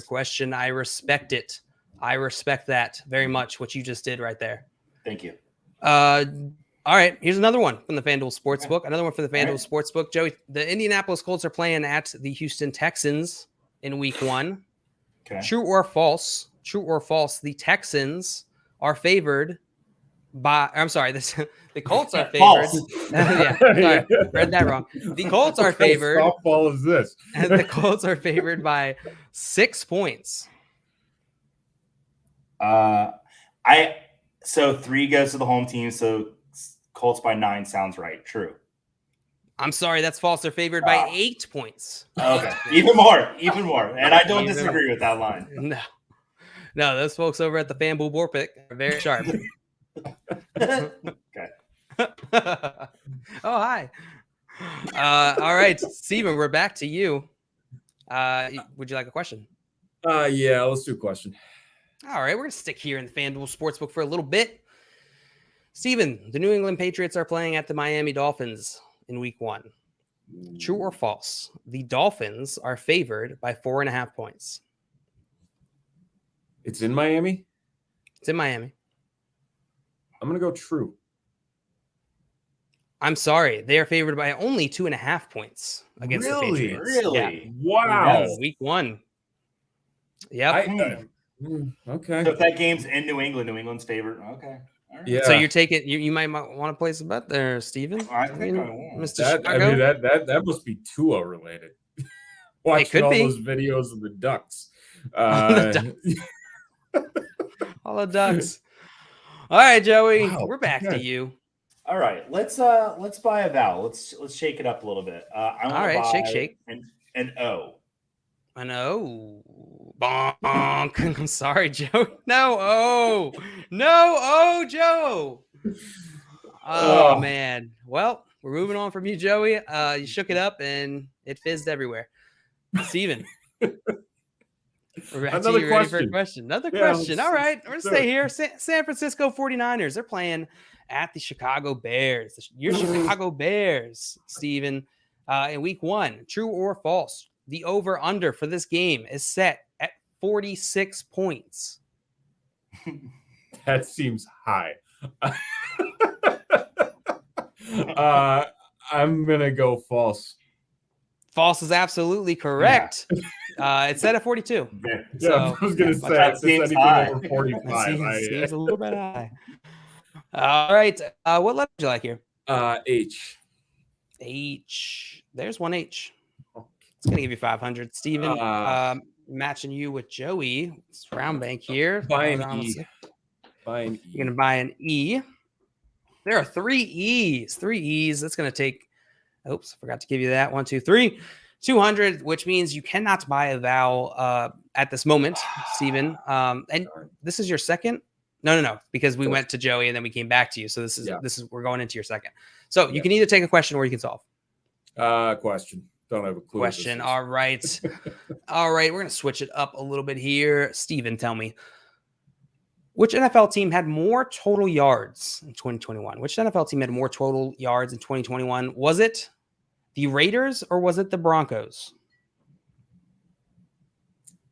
question. I respect it. I respect that very much, what you just did right there. Thank you. All right, here's another one from the FanDuel Sportsbook. Another one from the FanDuel Sportsbook. Joey, the Indianapolis Colts are playing at the Houston Texans in week one. Okay. True or false? True or false? The Texans are favored by. I'm sorry. The Colts are favored. Sorry, read that wrong. The Colts are favored. What softball is this? And the Colts are favored by 6 points. So 3 goes to the home team. So Colts by 9 sounds right. True. I'm sorry, that's false. They're favored by 8 points. Okay, even more. And I don't disagree with that line. No, those folks over at the FanDuel board pick are very sharp. Okay. Oh, hi. All right, Steven, we're back to you. Would you like a question? Yeah, let's do a question. All right, we're going to stick here in the FanDuel Sportsbook for a little bit. Steven, the New England Patriots are playing at the Miami Dolphins in week one. True or false? The Dolphins are favored by 4.5 points. It's in Miami? It's in Miami. I'm going to go true. I'm sorry. They are favored by only 2.5 points against the Patriots. Really? Yeah. Wow. Week one. Yep. Okay. So if that game's in New England, New England's favorite. Okay. All right. Yeah. So you're taking you might want to place a bet there, Steven. I think I will. Mr. That, Chicago. That must be Tua related. Watching all those videos of the Ducks. All the Ducks. All right, Joey. Wow. We're back to you. All right. Let's buy a vowel. Let's shake it up a little bit. I want to buy shake. An O. An O. Bonk. I'm sorry, Joe. No O. No O, Joe. Oh, man. Well, we're moving on from you, Joey. You shook it up and it fizzed everywhere. Steven. We're back to you. Ready for a question? Another question. All right. We're going to stay here. San Francisco 49ers. They're playing at the Chicago Bears. Your Chicago Bears, Steven, in week one. True or false? The over-under for this game is set at 46 points. That seems high. I'm going to go false. False is absolutely correct. Yeah. It's set at 42. Yeah, I was going to say it's anything over 45. Seems a little bit high. All right. What letter would you like here? H. H. There's one H. It's going to give you 500. Steven, matching you with Joey. It's round bank here. Buy an E. You're going to buy an E. There are 3 E's. 3 E's. That's going to take. Oops, forgot to give you that. 1, 2, 3. 200, which means you cannot buy a vowel at this moment, Stephen. And this is your second. No, because we went to Joey and then we came back to you. So this is we're going into your second. So you can either take a question or you can solve. Question. Don't have a clue. Question. All right. All right. We're going to switch it up a little bit here. Steven, tell me, which NFL team had more total yards in 2021? Which NFL team had more total yards in 2021? Was it the Raiders or was it the Broncos?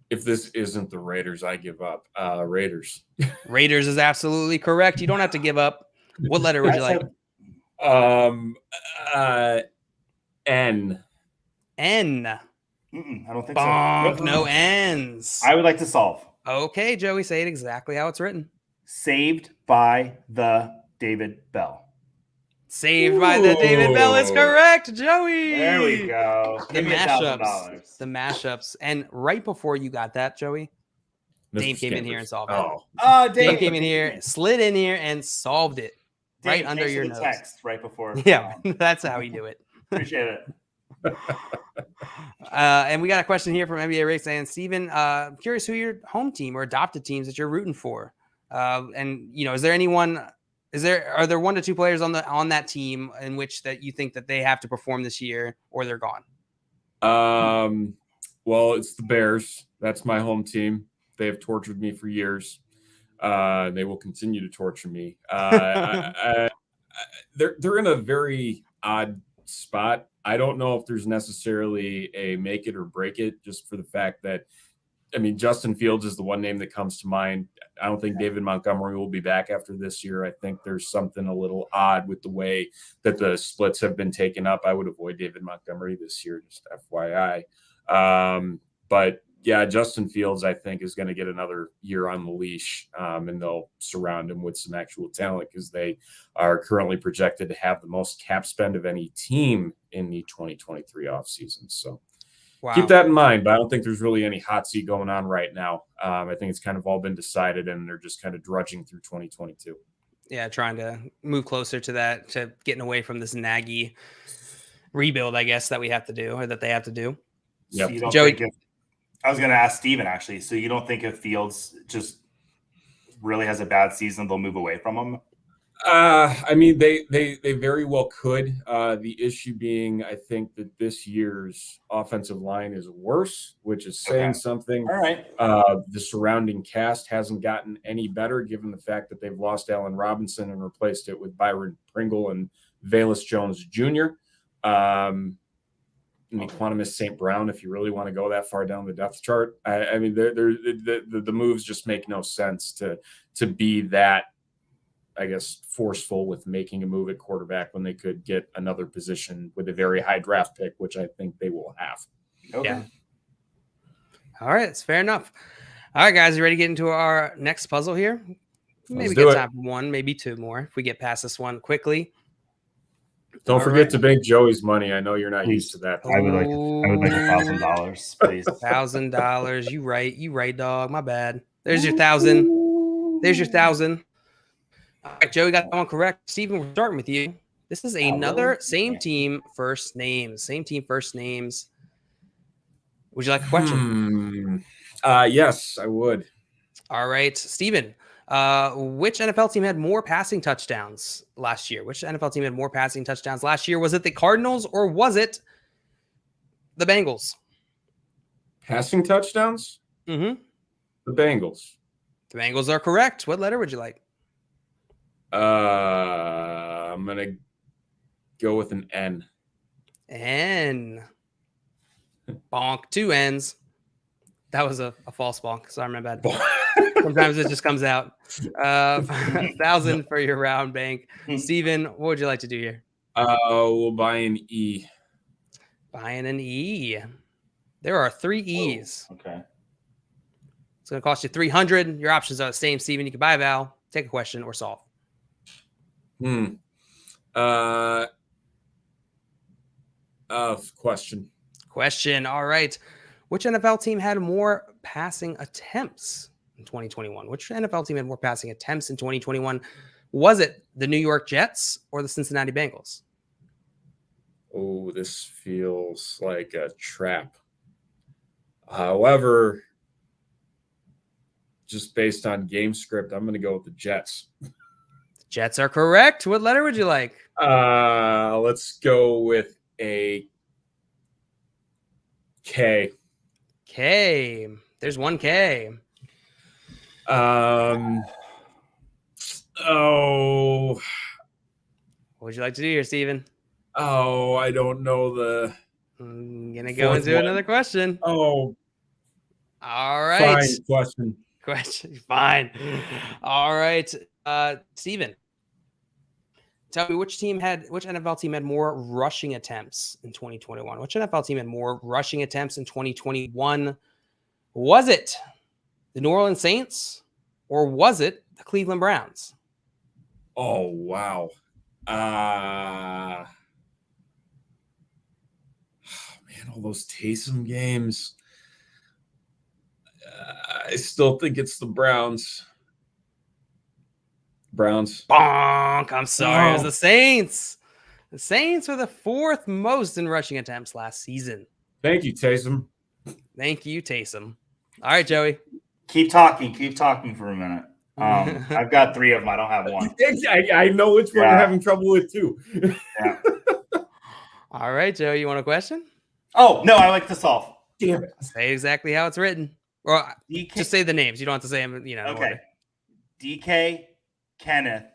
If this isn't the Raiders, I give up. Raiders. Raiders is absolutely correct. You don't have to give up. What letter would you like? N. N. I don't think Bonk, so. no N's. I would like to solve. Okay, Joey, say it exactly how it's written. Saved by the David Bell. Saved by the David Bell is correct, Joey. There we go. The Give me mashups. $1,000. The mashups. And right before you got that, Joey, Dave came in here and solved it. Oh, Dave came in here, slid in here, and solved it right under your nose. Text right before. Yeah, that's how we do it. Appreciate it. And we got a question here from NBA Race and Steven. Curious who your home team or adopted teams that you're rooting for. And is there anyone? Are there 1 to 2 players on that team in which that you think that they have to perform this year or they're gone? Well, it's the Bears. That's my home team. They have tortured me for years. They will continue to torture me. They're in a very odd spot. I don't know if there's necessarily a make it or break it, just for the fact that, Justin Fields is the one name that comes to mind. I don't think David Montgomery will be back after this year. I think there's something a little odd with the way that the splits have been taken up. I would avoid David Montgomery this year, just FYI. But yeah, Justin Fields, I think, is going to get another year on the leash, and they'll surround him with some actual talent because they are currently projected to have the most cap spend of any team in the 2023 offseason. So keep that in mind, but I don't think there's really any hot seat going on right now. I think it's kind of all been decided, and they're just kind of drudging through 2022. Yeah, trying to move closer to that, to getting away from this naggy rebuild, I guess, that we have to do or that they have to do. Yeah, so Joey. I was going to ask Steven, actually. So you don't think if Fields just really has a bad season, they'll move away from him? They very well could. The issue being, I think that this year's offensive line is worse, which is saying something. All right. The surrounding cast hasn't gotten any better, given the fact that they've lost Allen Robinson and replaced it with Byron Pringle and Velus Jones Jr. Equanimous St. Brown, if you really want to go that far down the depth chart. The moves just make no sense to be that, I guess, forceful with making a move at quarterback when they could get another position with a very high draft pick, which I think they will have. Okay. Yeah. All right. It's fair enough. All right, guys, you ready to get into our next puzzle here? Maybe get time for 1, maybe 2 more if we get past this one quickly. Don't forget to bank Joey's money. I know you're not used to that. I would like $1,000, please. $1,000. You right, dog. My bad. There's your 1,000. There's your 1,000. All right, Joey got that one correct. Steven, we're starting with you. This is another same team first names. Same team first names. Would you like a question? Yes, I would. All right, Steven. Which NFL team had more passing touchdowns last year? Which NFL team had more passing touchdowns last year? Was it the Cardinals or was it the Bengals? Passing touchdowns? Mm-hmm. The Bengals. The Bengals are correct. What letter would you like? I'm going to go with an N. N. Bonk. 2 N's. That was a false bonk. Sorry, my bad. Sometimes it just comes out. 1,000 for your round bank. Steven, what would you like to do here? We'll buy an E. Buying an E. There are 3 E's. Whoa, okay. It's going to cost you 300. Your options are the same, Steven. You can buy a vowel, take a question, or solve. Question. Question. All right. Which NFL team had more passing attempts in 2021? Which NFL team had more passing attempts in 2021? Was it the New York Jets or the Cincinnati Bengals? Oh, this feels like a trap. However, just based on game script, I'm going to go with the Jets. Jets are correct. What letter would you like? Let's go with a K. K. There's one K. Oh. What would you like to do here, Steven? Oh, I don't know I'm going to go into another question. Oh. All right. Fine Question. Fine. All right. Steven, tell me which NFL team had more rushing attempts in 2021? Which NFL team had more rushing attempts in 2021? Was it the New Orleans Saints or was it the Cleveland Browns? Oh, wow. Man, all those Taysom games. I still think it's the Browns. Bonk. I'm sorry. It was the Saints. The Saints were the fourth most in rushing attempts last season. Thank you, Taysom. Thank you, Taysom. All right, Joey. Keep talking for a minute. I've got 3 of them. I don't have one. I know which one you're having trouble with too. Yeah. All right, Joey. You want a question? Oh, no, I like to solve. Damn it. Say exactly how it's written. Or DK, just say the names. You don't have to say them, okay. Order. DK, Kenneth,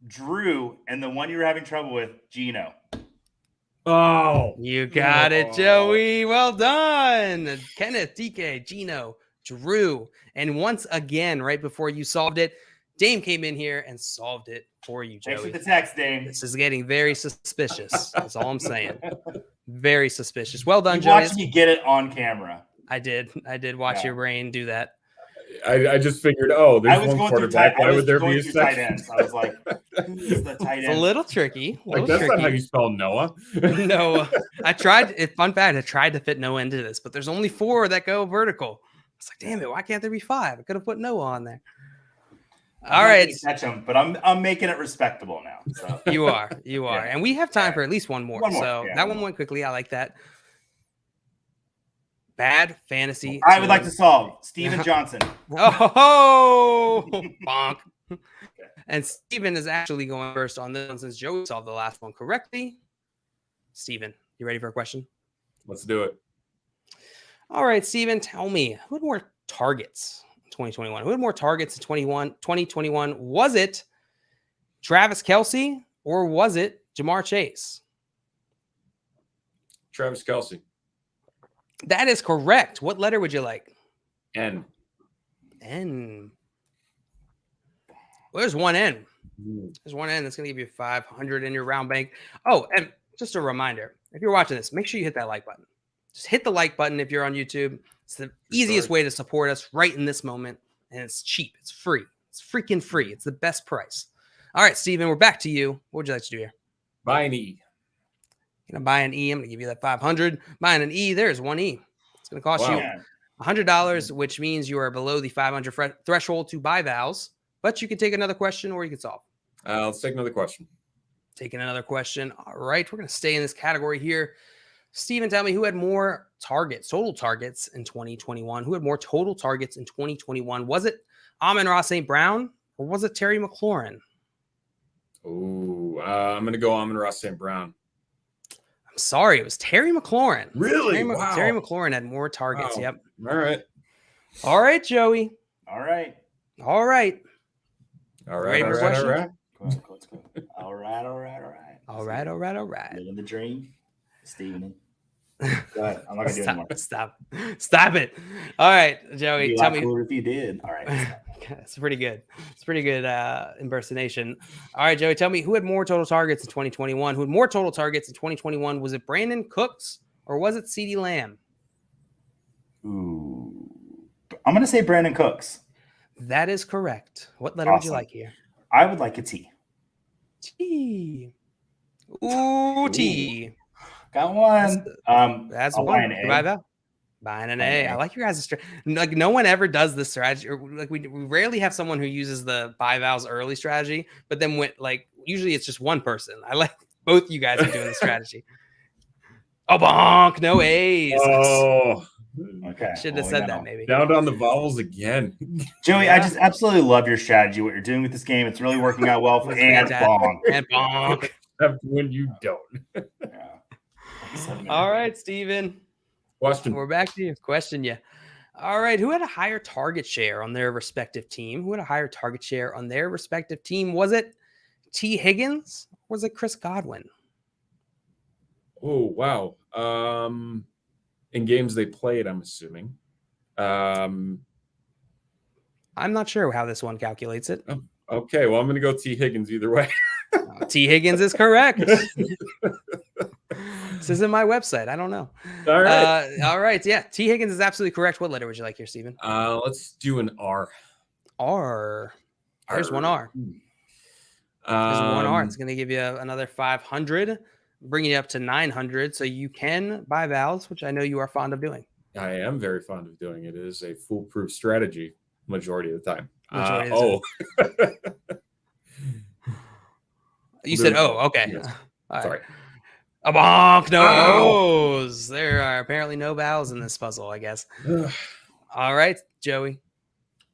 Drew, and the one you were having trouble with, Gino. Oh. You got it, Joey. Well done. Kenneth, DK, Gino, Drew. And once again, right before you solved it, Dame came in here and solved it for you, Joey. Thanks for the text, Dame. This is getting very suspicious. That's all I'm saying. Very suspicious. Well done, You Joey. watched me get it on camera. I did watch your brain do that. I just figured, there's one quarterback. Why would there be a second? Tight ends. I was like, who's the tight end? It's a little tricky. That's not how you spell Noah. No, I tried. Fun fact, I tried to fit Noah into this, but there's only 4 that go vertical. It's like, damn it, why can't there be 5? I could have put Noah on there. All right, catch him, but I'm making it respectable now. So. You are, Yeah. and we have time for at least one more. That one went quickly. I like that. Bad fantasy. I would like to solve Steven Johnson. Oh, bonk. And Steven is actually going first on this one since Joey solved the last one correctly. Steven, you ready for a question? Let's do it. All right, Steven, tell me, who had more targets in 2021? Who had more targets in 2021? Was it Travis Kelce or was it Jamar Chase? Travis Kelce. That is correct. What letter would you like? N. N. Well, there's one N. There's one N that's going to give you 500 in your round bank. Oh, and just a reminder, if you're watching this, make sure you hit that like button. Just hit the like button if you're on YouTube. It's the easiest way to support us right in this moment. And it's cheap. It's free. It's freaking free. It's the best price. All right, Steven, we're back to you. What would you like to do here? Buy an E. You're going to buy an E. I'm going to give you that 500. Buying an E, there's one E. It's going to cost you $100, which means you are below the 500 threshold to buy vows. But you can take another question or you can solve. Let's take another question. Taking another question. All right, we're going to stay in this category here. Steven, tell me who had more total targets in 2021? Who had more total targets in 2021? Was it Amon-Ra St. Brown or was it Terry McLaurin? Oh, I'm going to go Amon-Ra St. Brown. I'm sorry, it was Terry McLaurin. Really? Terry McLaurin had more targets. Wow. Yep. All right, Joey. All right. All right. Let's go. All right. Living the dream. Steven. I'm not gonna do anymore. Stop it. All right, Joey. Tell me if you did. All right. It's pretty good. It's pretty good impersonation. All right, Joey. Tell me who had more total targets in 2021? Who had more total targets in 2021? Was it Brandon Cooks or was it CeeDee Lamb? Ooh. I'm gonna say Brandon Cooks. That is correct. What letter would you like here? I would like a T. T. Ooh, T. Got one. That's one. Buying an A. I like your guys' strategy. Like no one ever does this strategy. Or like we rarely have someone who uses the buy vows early strategy. But then usually it's just one person. I like both you guys are doing the strategy. Oh, bonk. No A's. Oh, Okay. Should have said that maybe. down on the vowels again. Joey, Yeah. I just absolutely love your strategy, what you're doing with this game. It's really working out well for It's and fantastic. bong. And bonk. Except when you don't. Yeah. All right, Steven. Question. We're back to you. Question you. All right. Who had a higher target share on their respective team? Who had a higher target share on their respective team? Was it T. Higgins? Or was it Chris Godwin? Oh, wow. In games they played, I'm assuming. I'm not sure how this one calculates it. Okay, well, I'm going to go T. Higgins either way. T. Higgins is correct. This isn't my website. I don't know. All right. All right. Yeah. T. Higgins is absolutely correct. What letter would you like here, Steven? Let's do an R. R. There's one R. There's one R. It's going to give you another 500, bringing you up to 900. So you can buy vowels, which I know you are fond of doing. I am very fond of doing it. It is a foolproof strategy majority of the time. Majority of the time. You said, oh, okay. Yes. All Sorry. right. A bonk, no O's. There are apparently no vowels in this puzzle, I guess. All right, Joey.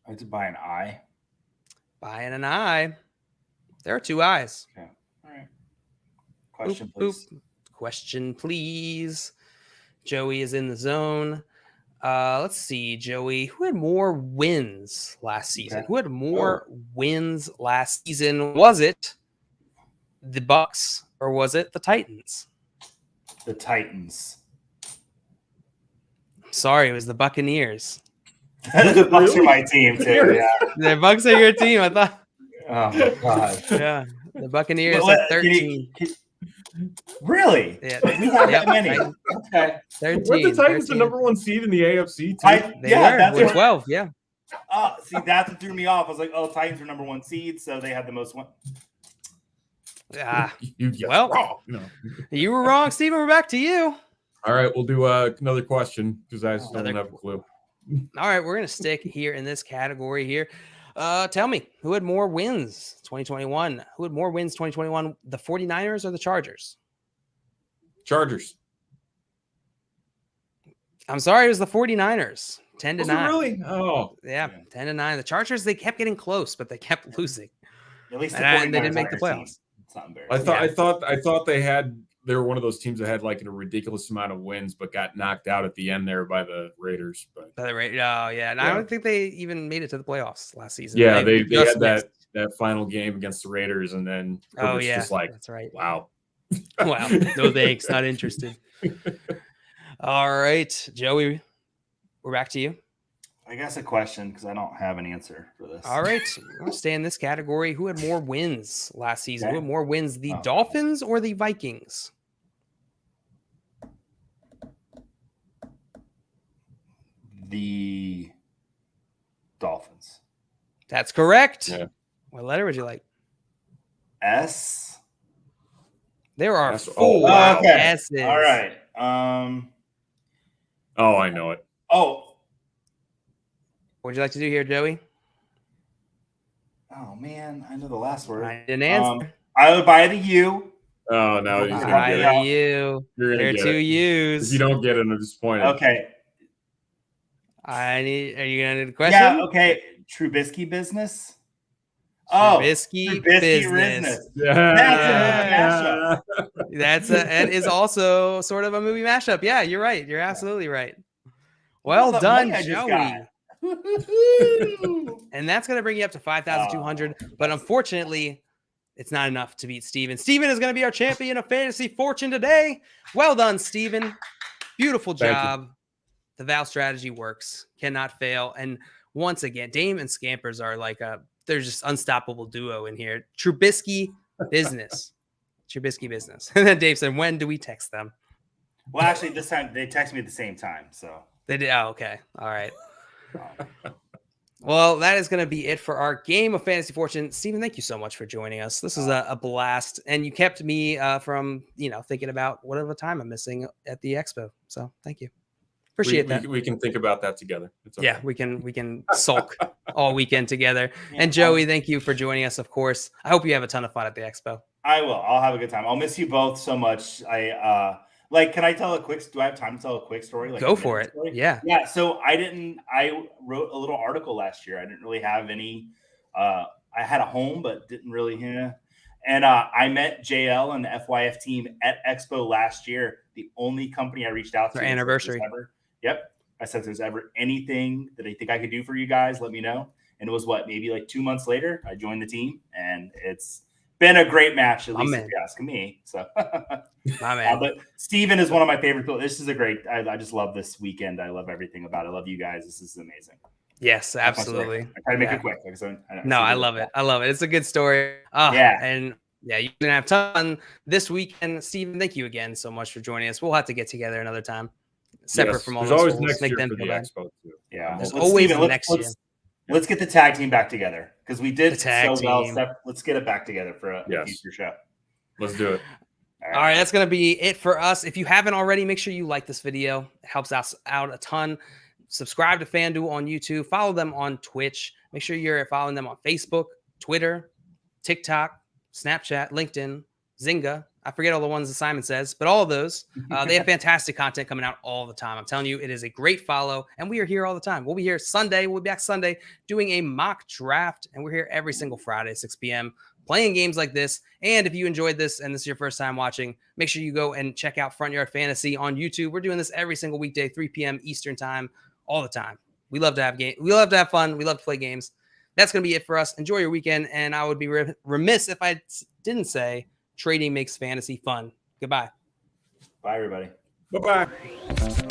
I have to buy an I. Buying an I. There are two I's. Okay. All right. Question, Boop, please. boop. Question, please. Joey is in the zone. Let's see, Joey. Who had more wins last season? Okay. Who had more wins last season? Was it the Bucks or was it the Titans? The Titans. Sorry, it was the Buccaneers. The Bucks are my team too. Yeah. The Bucks are your team. I thought. Oh my god. Yeah, the Buccaneers What- at 13. Really? Yeah, We have Yep, that many. Titans. Okay. 13. Weren't the Titans the 13. number one seed in the AFC? Too? They Yeah, were that's with what- 12. Yeah. Oh, see, that's what threw me off. I was like, oh, Titans are number one seed, so they had the most one. Ah, You guessed Well- wrong. No. you were wrong, Steven. We're back to you. All right, we'll do another question because I still don't Another- have a clue. All right, we're gonna stick here in this category here. Tell me, who had more wins 2021? Who had more wins 2021? The 49ers or the Chargers? Chargers. I'm sorry, it was the 49ers. 10 to Was it 9. really? Oh, Yeah, Yeah. 10 to 9. The Chargers, they kept getting close, but they kept losing. At least the And they 49ers didn't make the are your team. playoffs. It's not embarrassing. I thought they were one of those teams that had like a ridiculous amount of wins, but got knocked out at the end there by the Raiders. But By the rate, oh yeah, and I don't think they even made it to the playoffs last season. yeah, they just had that final game against the Raiders, and then Oh Herbert's yeah, just like, that's right. wow. Wow, no thanks, not interested. All right, Joey, we're back to you. I guess a question because I don't have an answer for this. All right, we'll stay in this category. Who had more wins last season? Okay. Who had more wins, the Oh. Dolphins or the Vikings? The Dolphins. That's correct. Yeah. What letter would you like? S. There are That's- oh, 4 wow. Okay. S's. All right. Oh, I know it. Oh. What would you like to do here, Joey? Oh man, I know the last word. I didn't answer. I would buy the U. Oh no, he's All gonna right. get By it. the U. You're There gonna are get 2 it. If U's. you don't get it, I'm disappointed. Okay. Are you gonna need a question? Yeah. Okay. Trubisky business. Oh, Trubisky Trubisky business. Yeah. That is also sort of a movie mashup. Yeah, you're right. You're absolutely right. Well All that done, money I just Joey. got. And that's going to bring you up to 5,200. But unfortunately, it's not enough to beat Steven. Steven is going to be our champion of Fantasy Fortune today. Well done, Steven. Beautiful Thank you. job. The Val strategy works. Cannot fail. And once again, Dame and Scampers are like they're just unstoppable duo in here. Trubisky business. Trubisky business. And then Dave said, when do we text them? Well, actually, this time they texted me at the same time. So They did. Oh, okay. All right. Well, that is going to be it for our game of Fantasy Fortune. Steven, thank you so much for joining us. This was a blast. And you kept me from, thinking about whatever time I'm missing at the expo. So thank you. Appreciate that. We can think about that together. It's okay. Yeah, we can sulk all weekend together. And Joey, thank you for joining us, of course. I hope you have a ton of fun at the expo. I will. I'll have a good time. I'll miss you both so much. My Like, can I tell a quick? Do I have time to tell a quick story? Like, Go for it. Story? Yeah. Yeah. So I wrote a little article last year. I didn't really have any. I had a home, but didn't really. Yeah. And I met JL and the FYF team at Expo last year. The only company I reached out to. Their anniversary. Yep. I said, if there's ever anything that I think I could do for you guys, let me know. And it was maybe like 2 months later, I joined the team, and it's been a great match, at least if you're asking me. So, my man. But Steven is one of my favorite people. This is a great. I just love this weekend. I love everything about it. I love you guys. This is amazing. Yes, absolutely. I try to make it quick. I love it. I love it. It's a good story. And yeah, you're gonna have fun this weekend. Steven, thank you again so much for joining us. We'll have to get together another time, separate from all. There's always next year for the Expo too. Yeah, there's always next year. Let's get the tag team back together, because we did so well. Let's get it back together for a future show. Let's do it. All right, that's going to be it for us. If you haven't already, make sure you like this video. It helps us out a ton. Subscribe to FanDuel on YouTube. Follow them on Twitch. Make sure you're following them on Facebook, Twitter, TikTok, Snapchat, LinkedIn, Zynga. I forget all the ones that Simon says, but all of those, they have fantastic content coming out all the time. I'm telling you, it is a great follow, and we are here all the time. We'll be here Sunday. We'll be back Sunday doing a mock draft, and we're here every single Friday at 6 p.m. playing games like this. And if you enjoyed this and this is your first time watching, make sure you go and check out Front Yard Fantasy on YouTube. We're doing this every single weekday, 3 p.m. Eastern time, all the time. We love to have games. We love to have fun. We love to play games. That's going to be it for us. Enjoy your weekend, and I would be remiss if I didn't say trading makes fantasy fun. Goodbye. Bye, everybody. Bye-bye.